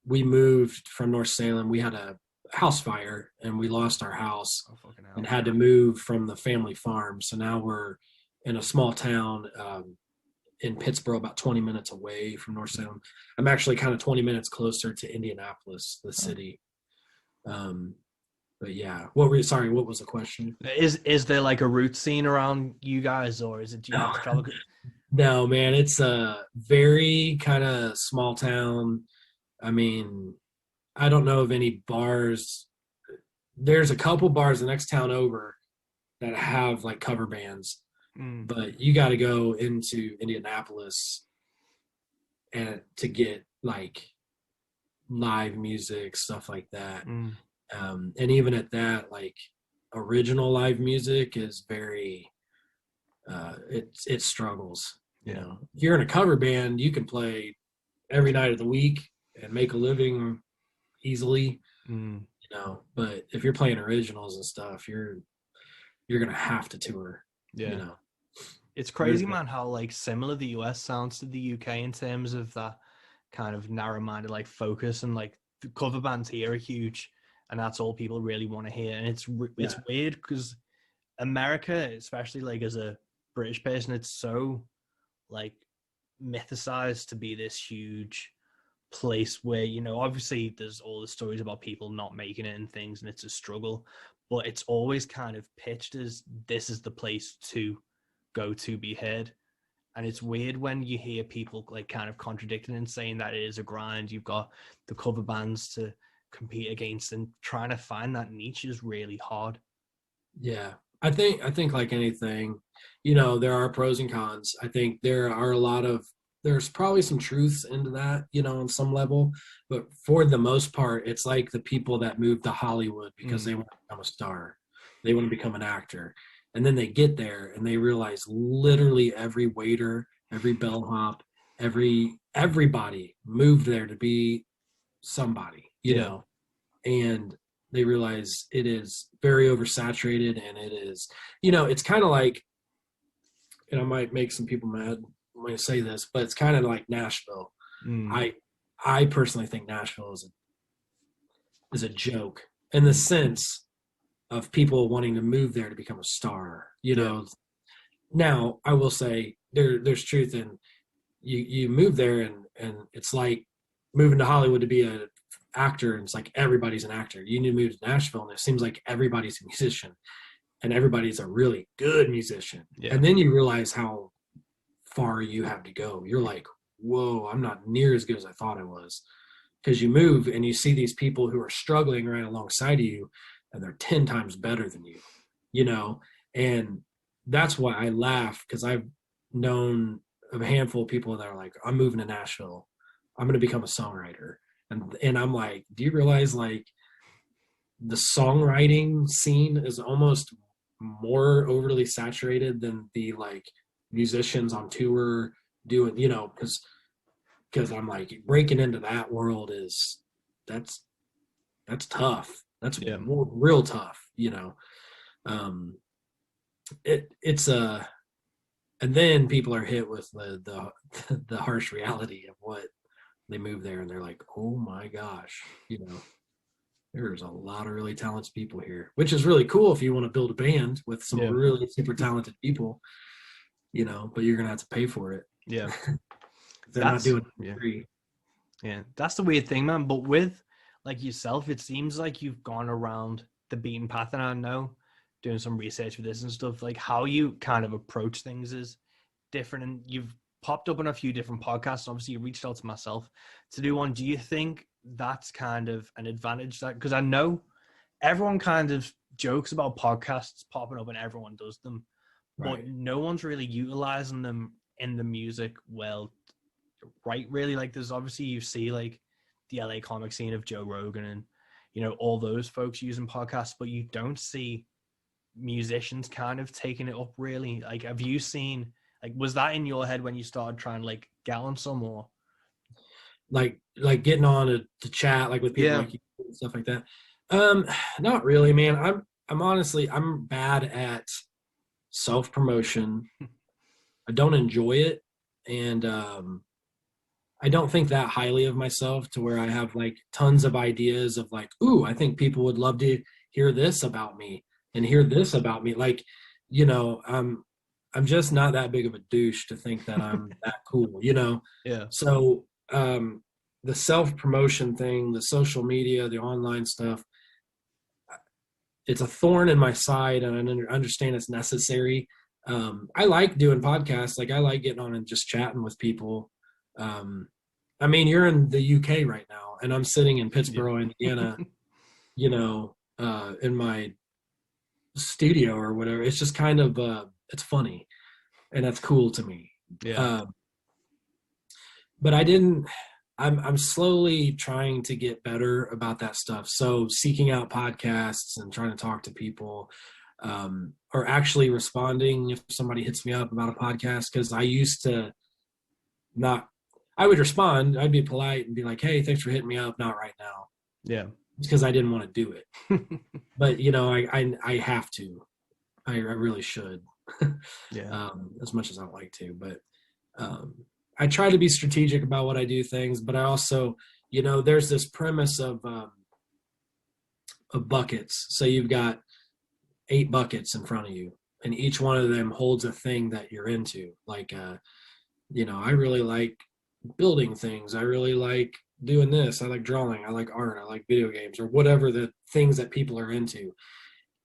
We moved from North Salem. We had a house fire and we lost our house and had to move from the family farm. So now we're in a small town in Pittsboro, about 20 minutes away from North Salem. I'm actually kind of 20 minutes closer to Indianapolis, the city. But yeah, what was the question? Is there like a root scene around you guys, or is it No, man, it's a very kind of small town. I don't know of any bars. There's a couple bars the next town over that have like cover bands, but you got to go into Indianapolis and to get like live music, stuff like that. And even at that, like original live music is very, it struggles. If you're in a cover band, you can play every night of the week and make a living easily, but if you're playing originals and stuff, you're going to have to tour. It's crazy, man, how like similar the US sounds to the UK in terms of that kind of narrow-minded like focus, and like the cover bands here are huge and that's all people really want to hear. And it's weird because America, especially like as a British person, it's so like mythicized to be this huge place where, obviously there's all the stories about people not making it and things, and it's a struggle, but it's always kind of pitched as this is the place to go to be heard. And it's weird when you hear people like kind of contradicting and saying that it is a grind. You've got the cover bands to compete against, and trying to find that niche is really hard. Yeah. I think like anything, there are pros and cons. I think there are a lot of there's probably some truths into that, you know, on some level, but for the most part, it's like the people that move to Hollywood because they want to become a star, they want to become an actor, and then they get there and they realize literally every waiter, every bellhop, everybody moved there to be somebody, you know, and they realize it is very oversaturated, and it is, you know, it's kind of like, and I might make some people mad when I say this, but it's kind of like Nashville. I personally think Nashville is a joke in the sense of people wanting to move there to become a star, you know. Now I will say there's truth in you move there, and it's like moving to Hollywood to be a actor, and it's like everybody's an actor. You need to move to Nashville and it seems like everybody's a musician, and everybody's a really good musician. And then you realize how far you have to go. You're like, whoa, I'm not near as good as I thought I was. Because you move and you see these people who are struggling right alongside of you, and they're 10 times better than you, you know. And that's why I laugh, because I've known a handful of people that are like, I'm moving to Nashville, I'm going to become a songwriter. And I'm like, do you realize like the songwriting scene is almost more overly saturated than the like musicians on tour doing, you know, because I'm like, breaking into that world is that's tough. That's real tough, you know. It's and then people are hit with the harsh reality of what they move there, and they're like, oh my gosh, you know, there's a lot of really talented people here, which is really cool if you want to build a band with some really super talented people, you know, but you're gonna have to pay for it. Yeah. They're not doing it for free. Yeah, that's the weird thing, man. But with like yourself, it seems like you've gone around the beaten path, and I know doing some research for this and stuff, like how you kind of approach things is different, and you've popped up on a few different podcasts. Obviously, you reached out to myself to do one. Do you think that's kind of an advantage? That because I know everyone kind of jokes about podcasts popping up and everyone does them, but no one's really utilizing them in the music world, right? Really, like there's obviously you see like the LA comic scene of Joe Rogan and, you know, all those folks using podcasts, but you don't see musicians kind of taking it up really. Like, have you seen, like, was that in your head when you started trying to like get on some, or like getting on to chat like with people like you and stuff like that? Not really, man. I'm honestly, I'm bad at self-promotion. I don't enjoy it, and I don't think that highly of myself to where I have like tons of ideas of like, ooh, I think people would love to hear this about me and hear this about me. Like, you know, I'm just not that big of a douche to think that I'm that cool, you know? Yeah. So the self-promotion thing, the social media, the online stuff, it's a thorn in my side, and I understand it's necessary. I like doing podcasts. Like I like getting on and just chatting with people. I mean, you're in the UK right now, and I'm sitting in Pittsburgh, Indiana, you know, in my studio or whatever. It's just kind of, it's funny, and that's cool to me. Yeah. But I'm slowly trying to get better about that stuff. So seeking out podcasts and trying to talk to people, or actually responding if somebody hits me up about a podcast. Cause I used to I would respond, I'd be polite and be like, hey, thanks for hitting me up. Not right now. Yeah. It's because I didn't want to do it. But you know, I have to, I really should. Yeah. As much as I like to, but, I try to be strategic about what I do things, but I also, you know, there's this premise of buckets. So you've got 8 buckets in front of you, and each one of them holds a thing that you're into. Like, you know, I really like building things. I really like doing this. I like drawing. I like art. I like video games, or whatever the things that people are into.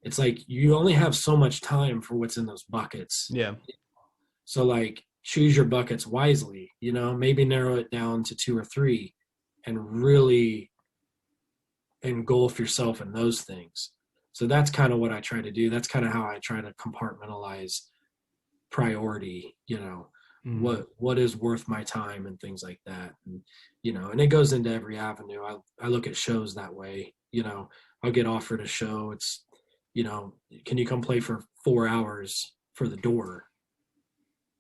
It's like you only have so much time for what's in those buckets. Yeah. So like, choose your buckets wisely, you know, maybe narrow it down to 2 or 3 and really engulf yourself in those things. So that's kind of what I try to do. That's kind of how I try to compartmentalize priority, you know. what is worth my time and things like that. And, you know, and it goes into every avenue. I look at shows that way. You know, I'll get offered a show. It's, you know, can you come play for 4 hours for the door?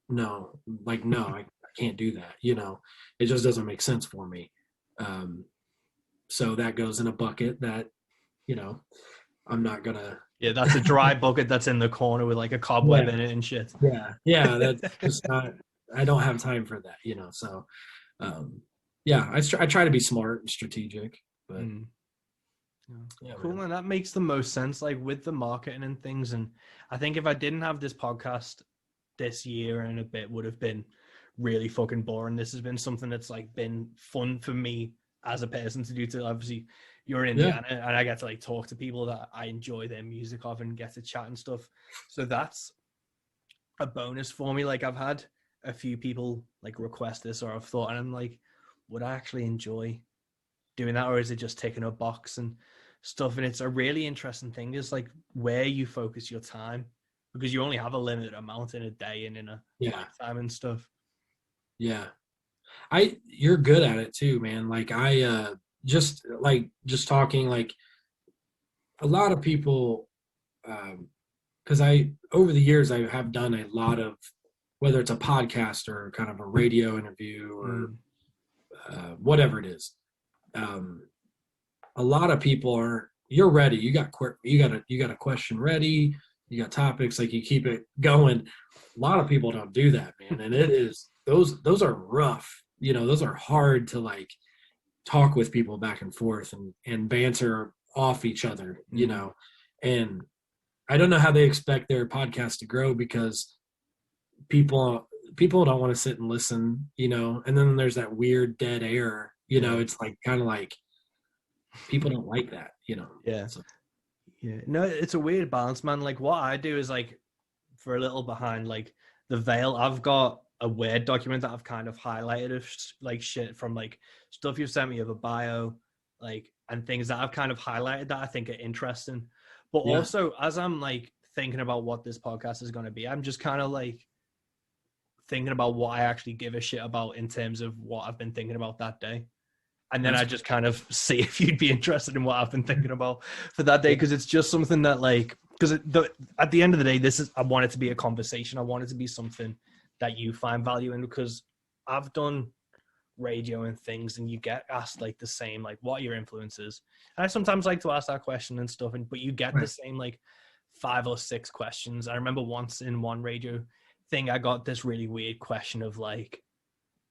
No, like, no, I can't do that. You know, it just doesn't make sense for me. So that goes in a bucket that, you know, I'm not gonna. Yeah, that's a dry bucket that's in the corner with like a cobweb in it and shit. Yeah, that's just not. I don't have time for that, you know. So, yeah, I try to be smart and strategic, but yeah, cool, man. That makes the most sense, like with the marketing and things. And I think if I didn't have this podcast this year and a bit, would have been really fucking boring. This has been something that's like been fun for me as a person to do. To obviously, you're in Indiana, and I get to like talk to people that I enjoy their music of and get to chat and stuff. So that's a bonus for me. Like I've had a few people like request this, or I've thought, and I'm like, would I actually enjoy doing that, or is it just ticking a box and stuff? And it's a really interesting thing is like where you focus your time, because you only have a limited amount in a day and in a lifetime and stuff. Yeah, you're good at it too, man. Like just talking, like a lot of people, because over the years I have done a lot of, whether it's a podcast or kind of a radio interview or whatever it is. A lot of people aren't. You're ready. You got a question ready. You got topics, like you keep it going. A lot of people don't do that, man, and it is those are rough. You know, those are hard to like talk with people back and forth and banter off each other. You know, and I don't know how they expect their podcast to grow, because people don't want to sit and listen, you know, and then there's that weird dead air, you know. It's like kind of like people don't like that, you know. No, it's a weird balance, man. Like what I do is like, for a little behind like the veil, I've got a Word document that I've kind of highlighted of like shit from like stuff you've sent me of a bio, like, and things that I've kind of highlighted that I think are interesting. But also as I'm like thinking about what this podcast is going to be, I'm just kind of like thinking about what I actually give a shit about in terms of what I've been thinking about that day. And then I just kind of see if you'd be interested in what I've been thinking about for that day. Because it's just something that like, because at the end of the day, I want it to be a conversation. I want it to be something that you find value in, because I've done radio and things and you get asked like the same, like what are your influences? And I sometimes like to ask that question and stuff, but you get the same like 5 or 6 questions. I remember once in one radio thing, I got this really weird question of like,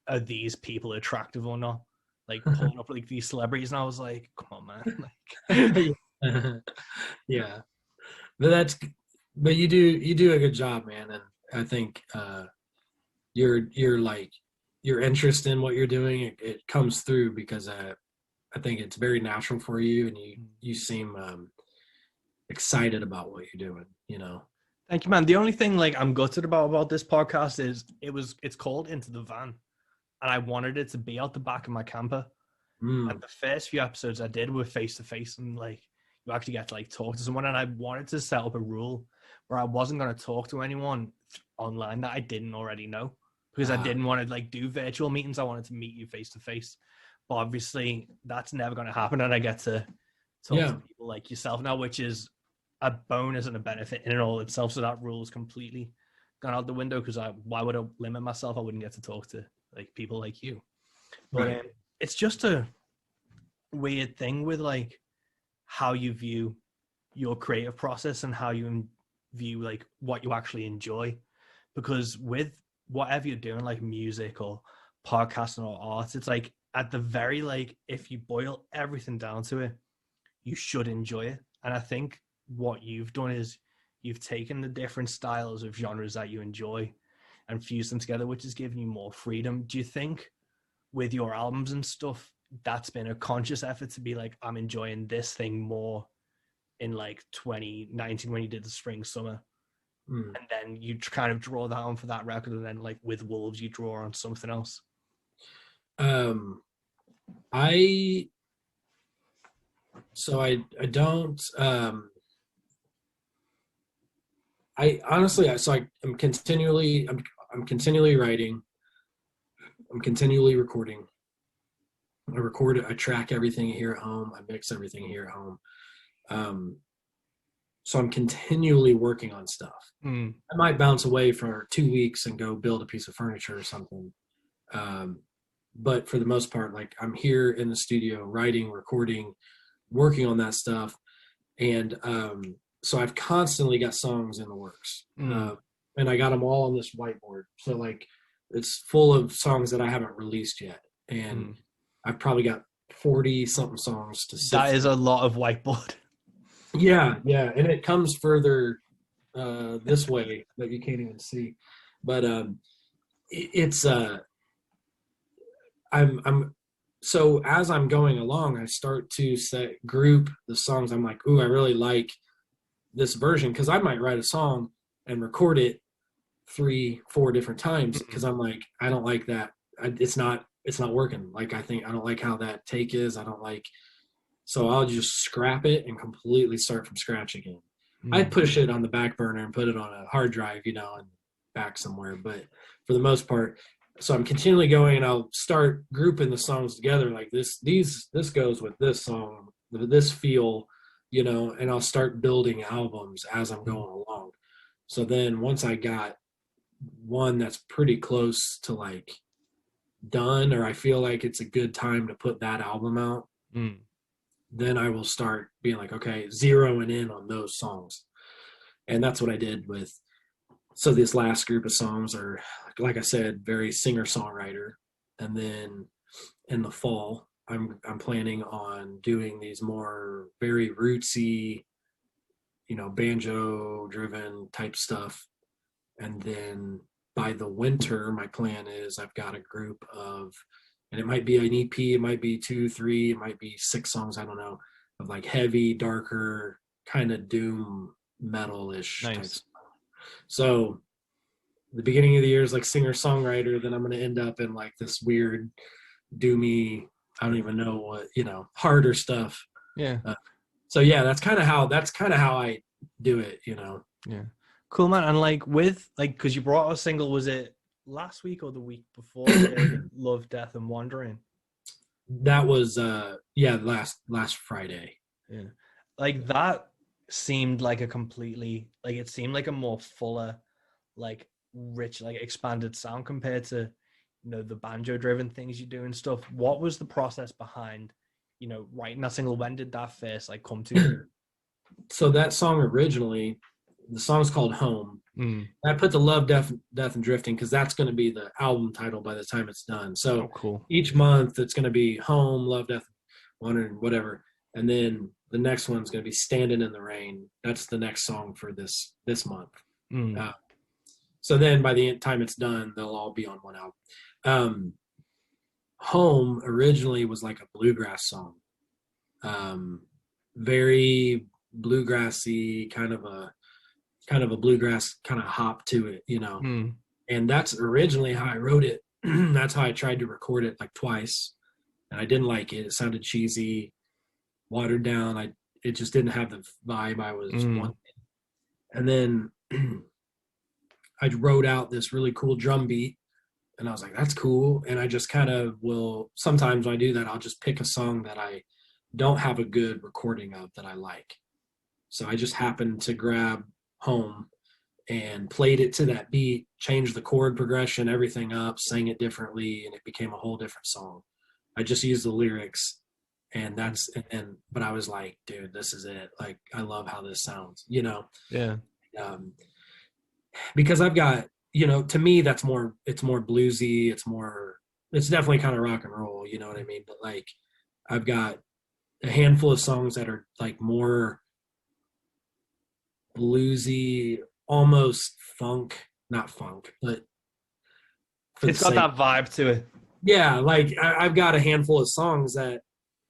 are these people attractive or not? Like pulling up like these celebrities, and I was like, come on, man. Like, yeah, but you do a good job, man. And I think you're like, your interest in what you're doing, it comes through, because I think it's very natural for you, and you seem excited about what you're doing, you know. Thank you, man. The only thing like I'm gutted about this podcast is it's called Into the Van, and I wanted it to be out the back of my camper. And the first few episodes I did were face to face, and like you actually get to like talk to someone. And I wanted to set up a rule where I wasn't going to talk to anyone online that I didn't already know, because I didn't want to like do virtual meetings. I wanted to meet you face to face. But obviously that's never going to happen, and I get to talk to people like yourself now, which is a bonus and a benefit in and all itself. So that rule is completely gone out the window, because why would I limit myself? I wouldn't get to talk to like people like you. But it's just a weird thing with like how you view your creative process and how you view like what you actually enjoy, because with whatever you're doing, like music or podcasting or art, it's like at the very, like, if you boil everything down to it, you should enjoy it. And I think what you've done is you've taken the different styles of genres that you enjoy and fused them together, which has given you more freedom. Do you think with your albums and stuff, that's been a conscious effort to be like, I'm enjoying this thing more in like 2019 when you did the spring summer, and then you kind of draw that on for that record, and then like with Wolves you draw on something else? I don't I honestly, I'm continually writing. I'm continually recording. I track everything here at home. I mix everything here at home. So I'm continually working on stuff. I might bounce away for 2 weeks and go build a piece of furniture or something. But for the most part, like I'm here in the studio, writing, recording, working on that stuff. And so I've constantly got songs in the works. And I got them all on this whiteboard. So like it's full of songs that I haven't released yet. And I've probably got 40 something songs to sift That is through. a lot of whiteboard. Yeah, and it comes further this way that you can't even see. But it's I'm so as I'm going along, I start to group the songs. I'm like, ooh, I really like this version, because I might write a song and record it 3-4 different times because I'm like, I don't like that. It's not working. Like I don't like how that take is. I don't like. So I'll just scrap it and completely start from scratch again. I'd push it on the back burner and put it on a hard drive, and back somewhere. But for the most part, so I'm continually going, and I'll start grouping the songs together like this. This goes with this song, this feel, and I'll start building albums as I'm going along. So then once I got one that's pretty close to like done, or I feel like it's a good time to put that album out, then I will start being like, okay, zeroing in on those songs. And that's what I did with, so this last group of songs are, like I said, very singer-songwriter. And then in the fall, I'm planning on doing these more very rootsy, banjo-driven type stuff. And then by the winter, my plan is I've got a group of, and it might be an EP, it might be 2, 3, it might be 6 songs, I don't know, of like heavy, darker, kind of doom metal-ish type stuff. So the beginning of the year is like singer-songwriter, then I'm going to end up in like this weird, doomy, I don't even know what, harder stuff. Yeah. So yeah, that's kind of how I do it, Yeah. Cool, man. And like because you brought out a single, was it last week or the week before? Love, Death, and Wandering. That was last Friday. Yeah. Like that seemed like it seemed like a more fuller, like rich, like expanded sound compared to the banjo driven things you do and stuff. What was the process behind writing that single? When did that first like come to you? So that song originally, the song's called Home. I put the Love, Death, and Drifting because that's going to be the album title by the time it's done. So cool. Each month it's going to be Home, Love, Death, Wandering, whatever. And then the next one's going to be Standing in the Rain. That's the next song for this month. So then by the time it's done, they'll all be on one album. Home originally was like a bluegrass song. Very bluegrassy, kind of a bluegrass kind of hop to it, and that's originally how I wrote it. That's how I tried to record it like twice, and I didn't like it. It sounded cheesy, watered down. It just didn't have the vibe I was wanting. And then I wrote out this really cool drum beat, and I was like, that's cool. And I just kind of sometimes when I do that, I'll just pick a song that I don't have a good recording of that I like. So I just happened to grab Home and played it to that beat, changed the chord progression, everything up, sang it differently, and it became a whole different song. I just used the lyrics, but I was like, dude, this is it. Like, I love how this sounds, Yeah. Because I've got, to me, it's more bluesy. It's definitely kind of rock and roll, you know what I mean? But like, I've got a handful of songs that are like more bluesy, almost not funk, but it's got that vibe to it. Yeah, like I've got a handful of songs that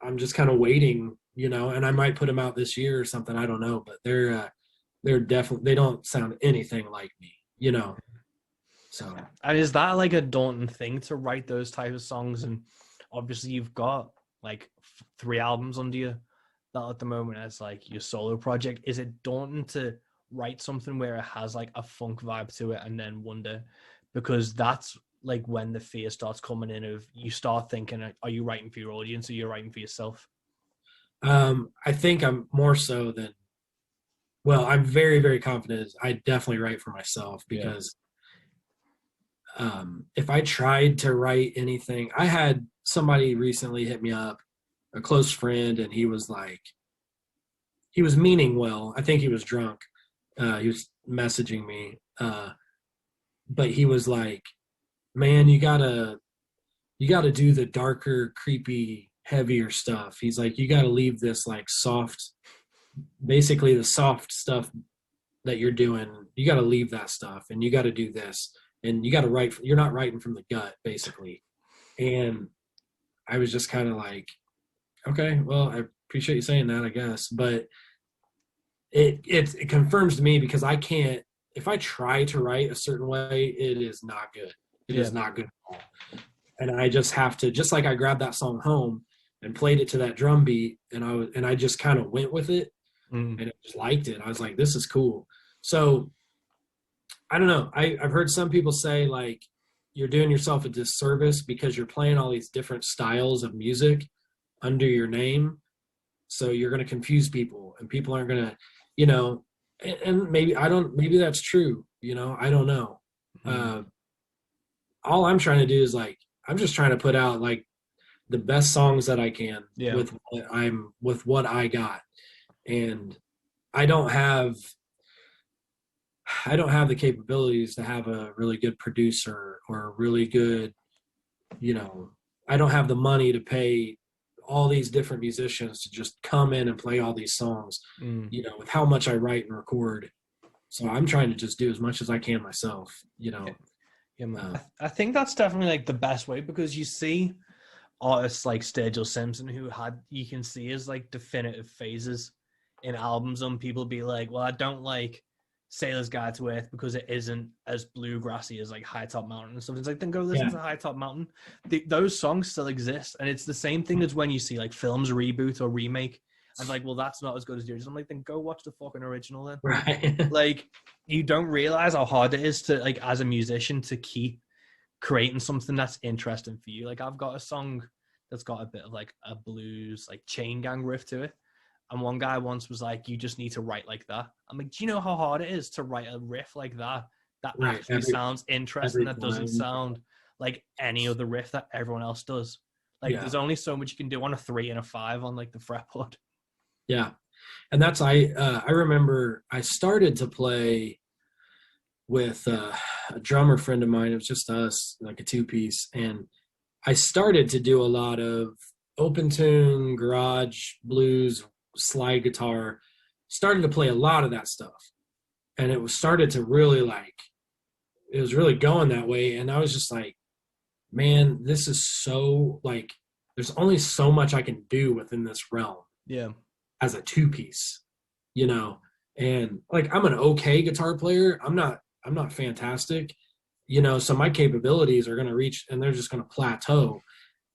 I'm just kind of waiting, and I might put them out this year or something. I don't know, but they're definitely, they don't sound anything like me, So. And is that like a daunting thing to write those types of songs? And obviously you've got like 3 albums under you that at the moment as like your solo project. Is it daunting to write something where it has like a funk vibe to it and then wonder, because that's like when the fear starts coming in of you start thinking, are you writing for your audience or you're writing for yourself? I think I'm more so than, well, I'm very, very confident. I definitely write for myself because if I tried to write anything, I had somebody recently hit me up, a close friend, and he was like, he was meaning well. I think he was drunk. He was messaging me, but he was like, "Man, you gotta do the darker, creepy, heavier stuff." He's like, "You gotta leave this like soft, basically the soft stuff that you're doing. You gotta leave that stuff, and you gotta do this, and you gotta write. You're not writing from the gut, basically." And I was just kind of like, "Okay, well, I appreciate you saying that, I guess," but it confirms to me because I can't. If I try to write a certain way, it is not good. It is not good at all. And I just have to, just like I grabbed that song home and played it to that drum beat, and I just kind of went with it, and I just liked it. I was like, this is cool. So I don't know. I've heard some people say like you're doing yourself a disservice because you're playing all these different styles of music under your name. So you're going to confuse people, and people aren't going to, and maybe that's true. I don't know. All I'm trying to do is like, I'm just trying to put out like the best songs that I can with what I got. And I don't have the capabilities to have a really good producer or a really good, I don't have the money to pay all these different musicians to just come in and play all these songs, with how much I write and record. So I'm trying to just do as much as I can myself, Yeah, man. I think that's definitely like the best way, because you see artists like Sturgill Simpson you can see as like definitive phases in albums, and people be like, well, I don't like Sailor's Guide to Earth because it isn't as bluegrassy as like High Top Mountain and stuff. It's like, then go listen to High Top Mountain. Those songs still exist, and it's the same thing as when you see like films reboot or remake. I'm like, well, that's not as good as the original. I'm like, then go watch the fucking original then. Right. Like, you don't realize how hard it is to, like, as a musician, to keep creating something that's interesting for you. Like, I've got a song that's got a bit of like a blues, like chain gang riff to it. And one guy once was like, you just need to write like that. I'm like, do you know how hard it is to write a riff like that actually sounds interesting, that doesn't sound like any other riff that everyone else does? Like, there's only so much you can do on a 3 and a 5 on like the fretboard. Yeah. And that's, I remember I started to play with a drummer friend of mine. It was just us, like a 2-piece. And I started to do a lot of open tune, garage, blues, slide guitar, started to play a lot of that stuff. And it was started to really it was really going that way. And I was just like, man, this is so like, there's only so much I can do within this realm. Yeah. As a 2-piece, and like, I'm an okay guitar player. I'm not fantastic, so my capabilities are going to reach, and they're just going to plateau.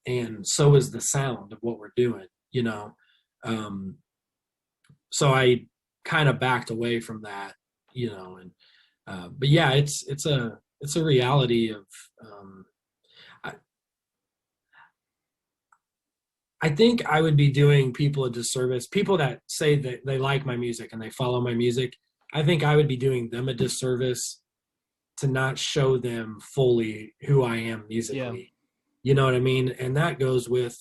And so is the sound of what we're doing, so I kind of backed away from that, and but yeah, it's a reality of, I think I would be doing people a disservice. People that say that they like my music and they follow my music, I think I would be doing them a disservice to not show them fully who I am musically. Yeah. You know what I mean? And that goes with,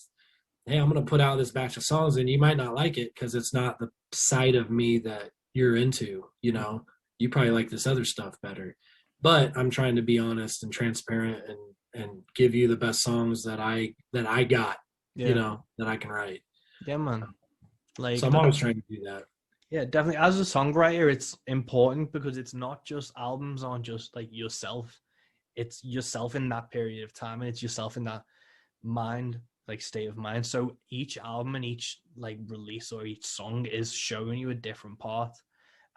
hey, I'm going to put out this batch of songs and you might not like it because it's not the side of me that you're into, You probably like this other stuff better. But I'm trying to be honest and transparent and give you the best songs that I got. Yeah. That I can write. Yeah, man. Like, so I'm always trying to do that. Yeah, definitely. As a songwriter, it's important because it's not just, albums aren't just like yourself. It's yourself in that period of time, and it's yourself in that mind, like state of mind. So each album and each like release or each song is showing you a different part.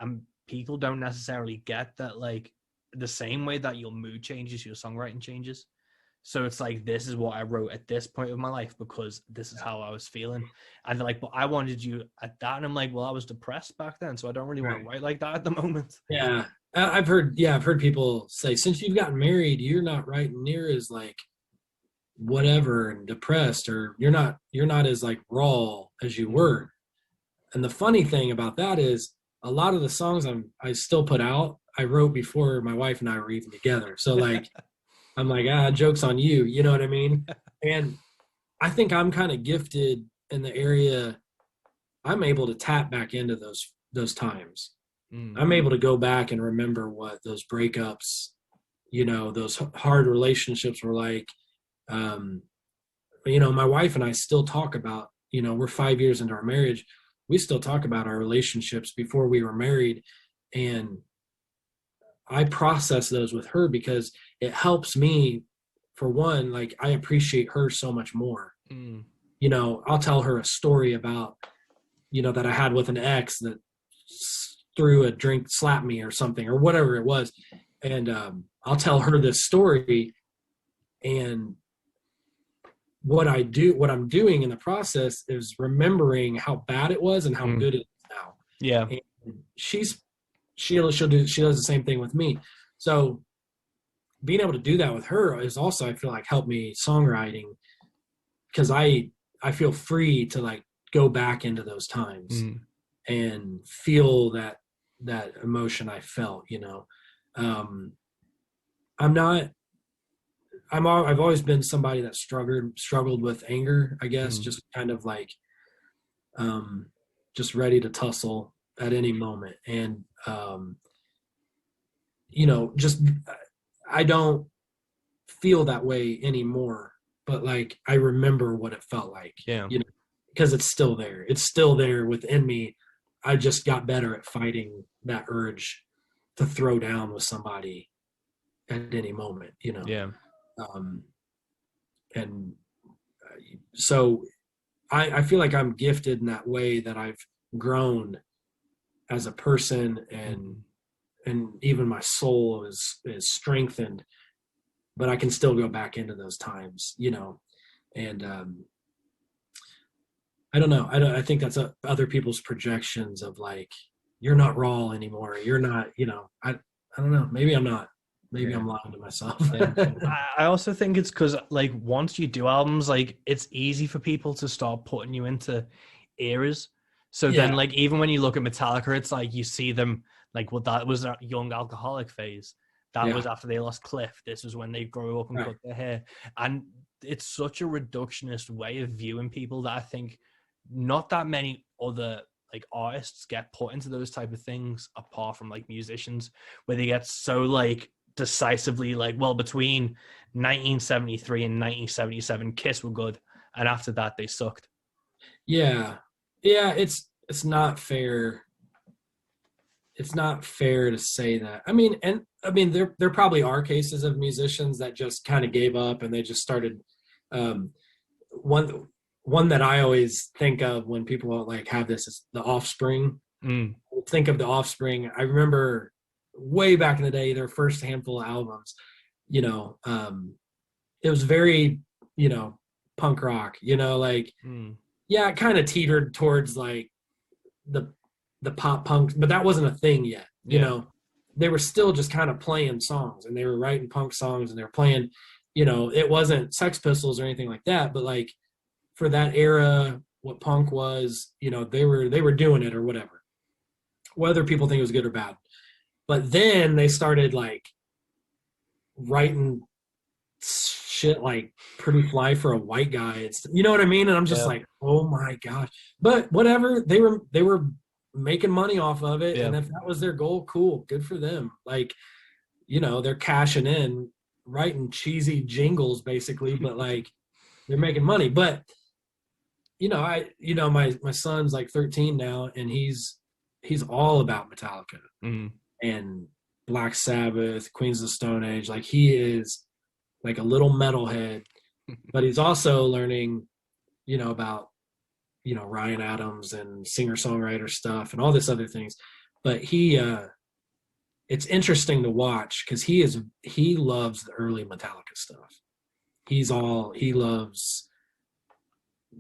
And people don't necessarily get that, like, the same way that your mood changes, your songwriting changes. So it's like, this is what I wrote at this point of my life because this is how I was feeling. And they're like, but I wanted you at that. And I'm like, well, I was depressed back then, so I don't really want to write like that at the moment. Yeah. I've heard people say, since you've gotten married, you're not writing near as like whatever and depressed, or you're not as like raw as you were. And the funny thing about that is a lot of the songs I still put out, I wrote before my wife and I were even together. So like I'm like, joke's on you, you know what I mean? And I think I'm kind of gifted in the area. I'm able to tap back into those times. I'm able to go back and remember what those breakups, those hard relationships were like. My wife and I still talk about, we're 5 years into our marriage. We still talk about our relationships before we were married. And I process those with her because it helps me, for one, like I appreciate her so much more. I'll tell her a story about, that I had with an ex that threw a drink, slapped me or something, or whatever it was. And I'll tell her this story, and what I'm doing in the process is remembering how bad it was and how good it is now. Yeah. And she does the same thing with me. So being able to do that with her is also, I feel like, helped me songwriting, because I feel free to like go back into those times and feel that emotion I felt, I've always been somebody that struggled with anger, I guess, just kind of like, just ready to tussle at any moment. And, just, I don't feel that way anymore, but like, I remember what it felt like, because it's still there. It's still there within me. I just got better at fighting that urge to throw down with somebody at any moment, Yeah. And so I feel like I'm gifted in that way, that I've grown as a person, and even my soul is strengthened, but I can still go back into those times, and I don't know. I think that's other people's projections of like, you're not raw anymore. You're not, I don't know. Maybe I'm not. Maybe I'm lying to myself. I also think it's because like once you do albums, like it's easy for people to start putting you into eras. So then like even when you look at Metallica, it's like you see them like, well, that was that young alcoholic phase. That was after they lost Cliff. This was when they grew up and cut their hair. And it's such a reductionist way of viewing people that I think not that many other like artists get put into those type of things, apart from like musicians, where they get so like decisively like, well, between 1973 and 1977 Kiss were good, and after that they sucked. It's not fair. It's not fair to say that. I mean there probably are cases of musicians that just kind of gave up and they just started. One that I always think of when people like have this is the Offspring. Think of the Offspring. I remember way back in the day, their first handful of albums, it was very, punk rock, like, it kind of teetered towards like the pop punk, but that wasn't a thing yet. They were still just kind of playing songs, and they were writing punk songs, and they were playing, it wasn't Sex Pistols or anything like that, but like for that era, what punk was, they were doing it or whatever, whether people think it was good or bad. But then they started like writing shit like Pretty Fly for a White Guy. It's, you know what I mean? And I'm just like, oh my gosh. But whatever, they were making money off of it. And if that was their goal, cool, good for them. Like, they're cashing in, writing cheesy jingles basically, but like they're making money. But my son's like 13 now, and he's all about Metallica and Black Sabbath, Queens of the Stone Age. Like he is like a little metalhead, but he's also learning, about, Ryan Adams and singer-songwriter stuff and all this other things. But it's interesting to watch because he loves the early Metallica stuff. He loves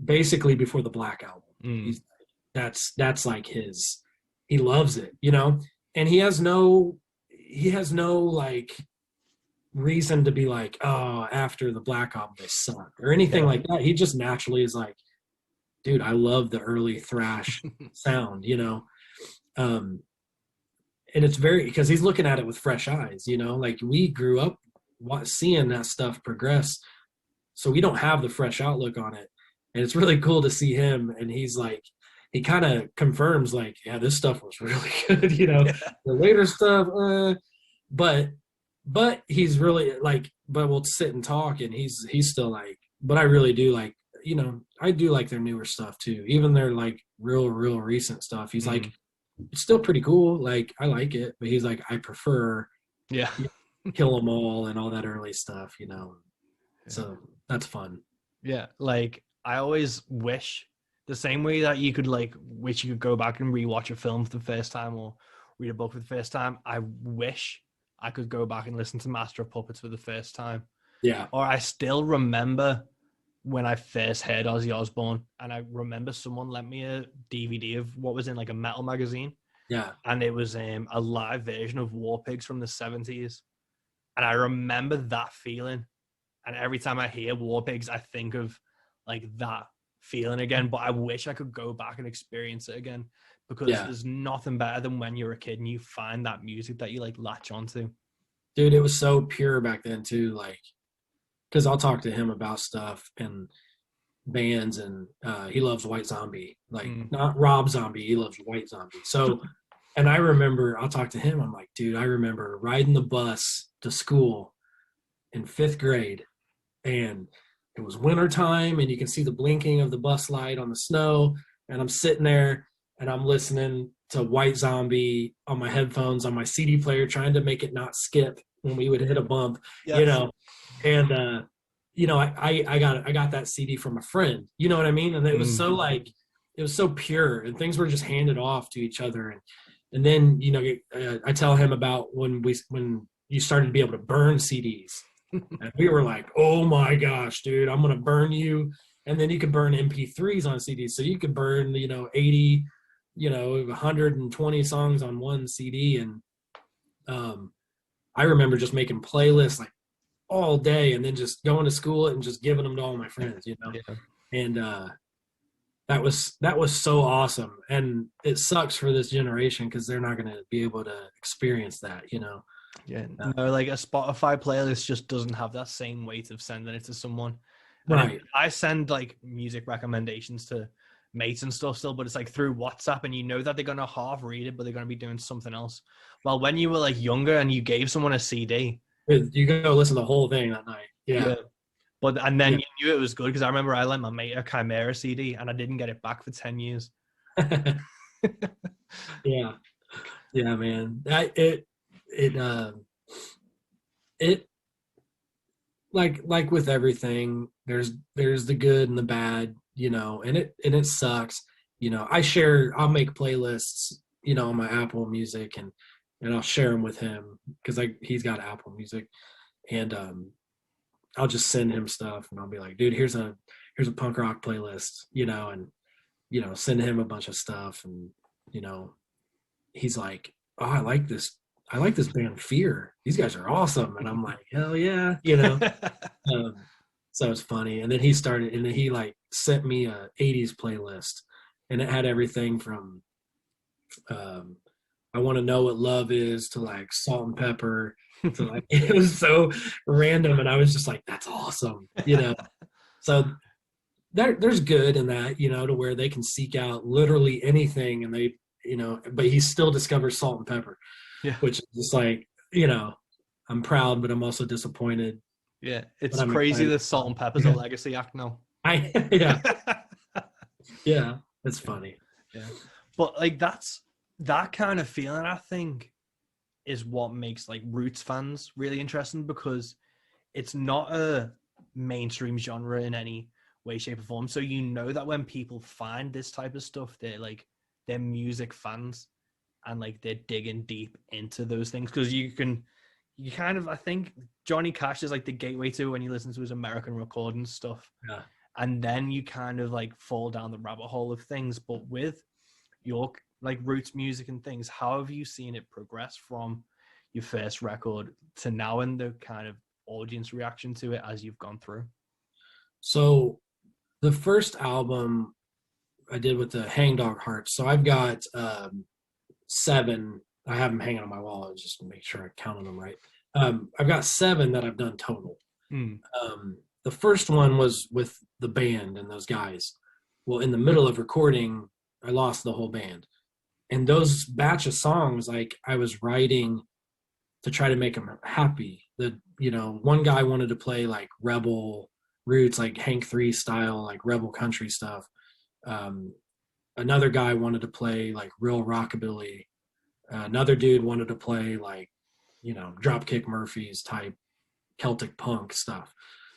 basically before the Black Album. That's like he loves it, and he has no he has no like reason to be like, oh, after the Black Album they suck or anything Yeah. like that. He just naturally is like, dude, I love the early thrash sound, you know. Um, and it's very because he's looking at it with fresh eyes, you know. Like we grew up seeing that stuff progress, so we don't have the fresh outlook on it. And it's really cool to see him, and he's like, he kind of confirms, like, yeah, this stuff was really good, you know. Yeah. The later stuff, but he's really like, but we'll sit and talk, and he's still like, but I really do like, you know, I do like their newer stuff too, even their like real recent stuff. He's like, it's still pretty cool, like I like it, but he's like, I prefer Yeah. Kill 'Em All and all that early stuff, you know. So that's fun. Yeah, like I always wish the same way that you could like wish you could go back and rewatch a film for the first time or read a book for the first time. I wish I could go back and listen to Master of Puppets for the first time. Yeah. Or I still remember when I first heard Ozzy Osbourne, and I remember someone lent me a DVD of what was in like a metal magazine. Yeah. And it was a live version of War Pigs from the 70s. And I remember that feeling. And every time I hear War Pigs, I think of like that feeling again. But I wish I could go back and experience it again, because there's nothing better than when you're a kid and you find that music that you like latch onto. Dude, it was so pure back then too. Like, because I'll talk to him about stuff and bands, and he loves White Zombie, like not Rob Zombie. He loves White Zombie. So, and I remember I'll talk to him. I'm like, dude, I remember riding the bus to school in 5th grade, and it was winter time, and you can see the blinking of the bus light on the snow, and I'm sitting there and I'm listening to White Zombie on my headphones on my CD player, trying to make it not skip when we would hit a bump, you know. And you know, I got that CD from a friend, you know what I mean? And it was so like, it was so pure, and things were just handed off to each other. And then, you know, I tell him about when you started to be able to burn CDs. And we were like, oh my gosh, dude, I'm gonna burn you. And then you could burn MP3s on CDs, so you could burn, you know, 80, you know, 120 songs on one CD. And I remember just making playlists like all day, and then just going to school and just giving them to all my friends, you know. And that was so awesome. And it sucks for this generation because they're not going to be able to experience that, you know. No, like a Spotify playlist just doesn't have that same weight of sending it to someone. Right. I send like music recommendations to mates and stuff still, but it's like through WhatsApp, and you know that they're going to half read it, but they're going to be doing something else. Well, when you were like younger and you gave someone a CD, you go listen to the whole thing that night. Yeah. But and then you knew it was good, because I remember I lent my mate a Chimera CD and I didn't get it back for 10 years. Yeah, man. It like with everything, there's the good and the bad, you know, and it sucks. You know, I'll make playlists, you know, on my Apple Music, and I'll share them with him because he's got Apple Music, and I'll just send him stuff, and I'll be like, dude, here's a punk rock playlist, you know, and, you know, send him a bunch of stuff. And, you know, he's like, oh, I like this band Fear. These guys are awesome. And I'm like, hell yeah, you know. So it's funny. And then he like sent me a 80s playlist, and it had everything from I Want to Know What Love Is to like Salt and Pepper to like, it was so random, and I was just like, that's awesome, you know. So there's good in that, you know, to where they can seek out literally anything, and they, you know, but he still discovers Salt and Pepper, which is just like, you know, I'm proud, but I'm also disappointed. Yeah, it's crazy that Salt and Pepper's a legacy act now. Yeah, it's funny. Yeah, but like that kind of feeling, I think, is what makes like Roots fans really interesting, because it's not a mainstream genre in any way, shape, or form. So you know that when people find this type of stuff, they're music fans, and like they're digging deep into those things, because you kind of, I think Johnny Cash is like the gateway to when you listen to his American recording stuff. Yeah. And then you kind of like fall down the rabbit hole of things. But with your like Roots music and things, how have you seen it progress from, your first record to now and the kind of audience reaction to it as you've gone through? So the first album I did with the Hangdog Hearts. So I've got 7. I have them hanging on my wall just to make sure I counted them right. I've got 7 that I've done total. The first one was with the band and those guys. Well, in the middle of recording, I lost the whole band. And those batch of songs, like I was writing to try to make them happy. One guy wanted to play like rebel roots, like Hank 3 style, like rebel country stuff. Another guy wanted to play like real rockabilly. Another dude wanted to play like, Dropkick Murphys type Celtic punk stuff.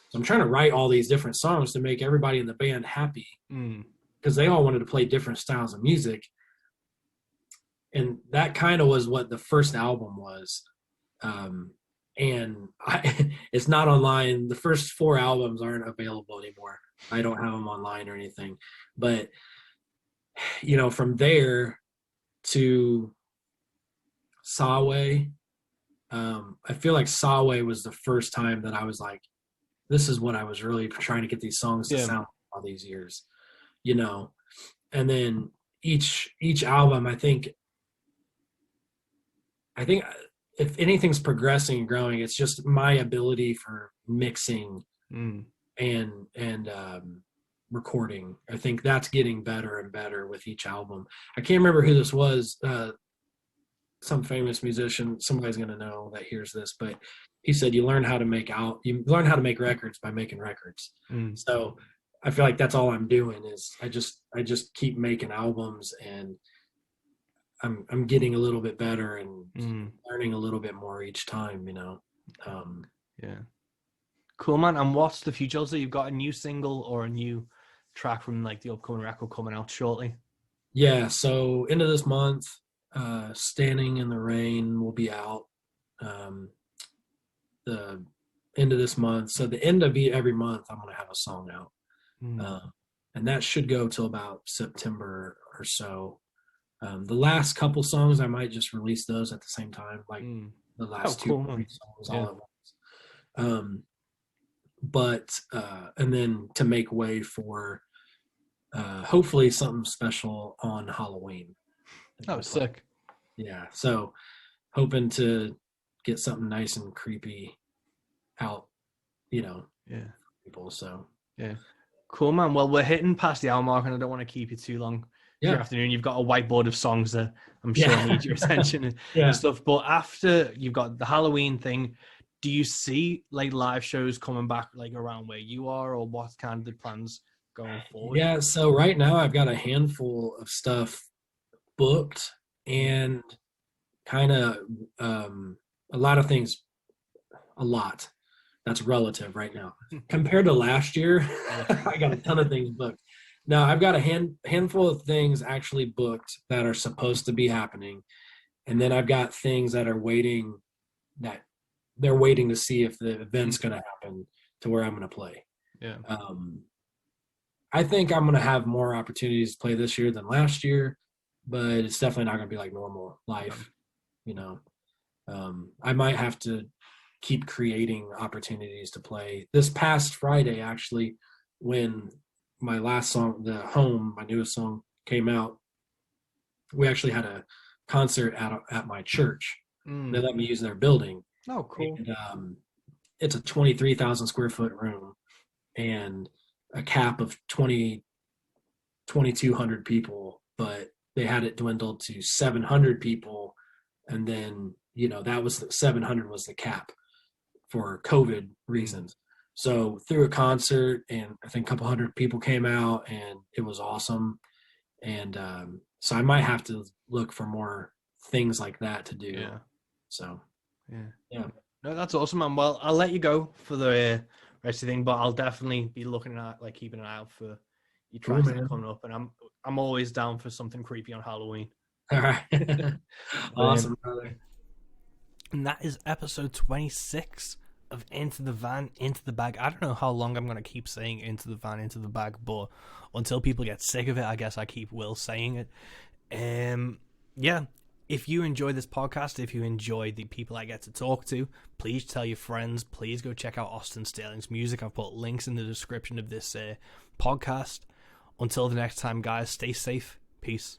So I'm trying to write all these different songs to make everybody in the band happy, because they all wanted to play different styles of music. And that kind of was what the first album was. And it's not online. The first 4 albums aren't available anymore. I don't have them online or anything. But, from there to Sawe, I feel like Sawe was the first time that I was like, this is what I was really trying to get these songs to sound like all these years, and then each album, I think if anything's progressing and growing, it's just my ability for mixing and recording. I think that's getting better and better with each album. I can't remember who this was, some famous musician. Somebody's going to know that hears this, but he said you learn how to make records by making records. So I feel like that's all I'm doing is I just keep making albums, and I'm getting a little bit better and learning a little bit more each time, Yeah. Cool, man. And what's the future? So you've got a new single or a new track from like the upcoming record coming out shortly? Yeah, so end of this month, Standing in the Rain will be out. The end of this month. So the end of every month, I'm going to have a song out. And that should go till about September or so. The last couple songs, I might just release those at the same time, like the last 2 or 3 songs all at once. But and then to make way for hopefully something special on Halloween. Oh, sick. Yeah, so hoping to get something nice and creepy out, people. So yeah, cool, man. Well, we're hitting past the hour mark, and I don't want to keep you too long. Your afternoon. You've got a whiteboard of songs that I'm sure need your attention and stuff. But after you've got the Halloween thing, do you see like live shows coming back like around where you are, or what kind of the plans going forward? Yeah, so right now I've got a handful of stuff booked, and kind of a lot of things. A lot. That's relative right now. Compared to last year, I got a ton of things booked. No, I've got a handful of things actually booked that are supposed to be happening. And then I've got things that are waiting, that they're waiting to see if the event's going to happen to where I'm going to play. Yeah. I think I'm going to have more opportunities to play this year than last year, but it's definitely not going to be like normal life, I might have to keep creating opportunities to play. This past Friday, actually, when my last song, The Home, my newest song, came out, we actually had a concert at my church. They let me use their building. Oh, cool. And, it's a 23,000 square foot room and a cap of 2,200 people, but they had it dwindled to 700 people. And then, that was 700 was the cap for COVID reasons. So through a concert, and I think a couple hundred people came out, and it was awesome. And so I might have to look for more things like that to do. Yeah. So, yeah. No, that's awesome, man. Well, I'll let you go for the rest of the thing, but I'll definitely be looking at, like, keeping an eye out for your tracks that are coming up. And I'm always down for something creepy on Halloween. All right. Awesome, brother. And that is episode 26 of Into the Van, Into the Bag. I don't know how long I'm going to keep saying Into the Van, Into the Bag, but until people get sick of it, I guess I keep saying it. Yeah, If you enjoy this podcast, if you enjoy the people I get to talk to, please tell your friends. Please go check out Austin Stirling's music. I've put links in the description of this podcast. Until the next time, guys, stay safe. Peace.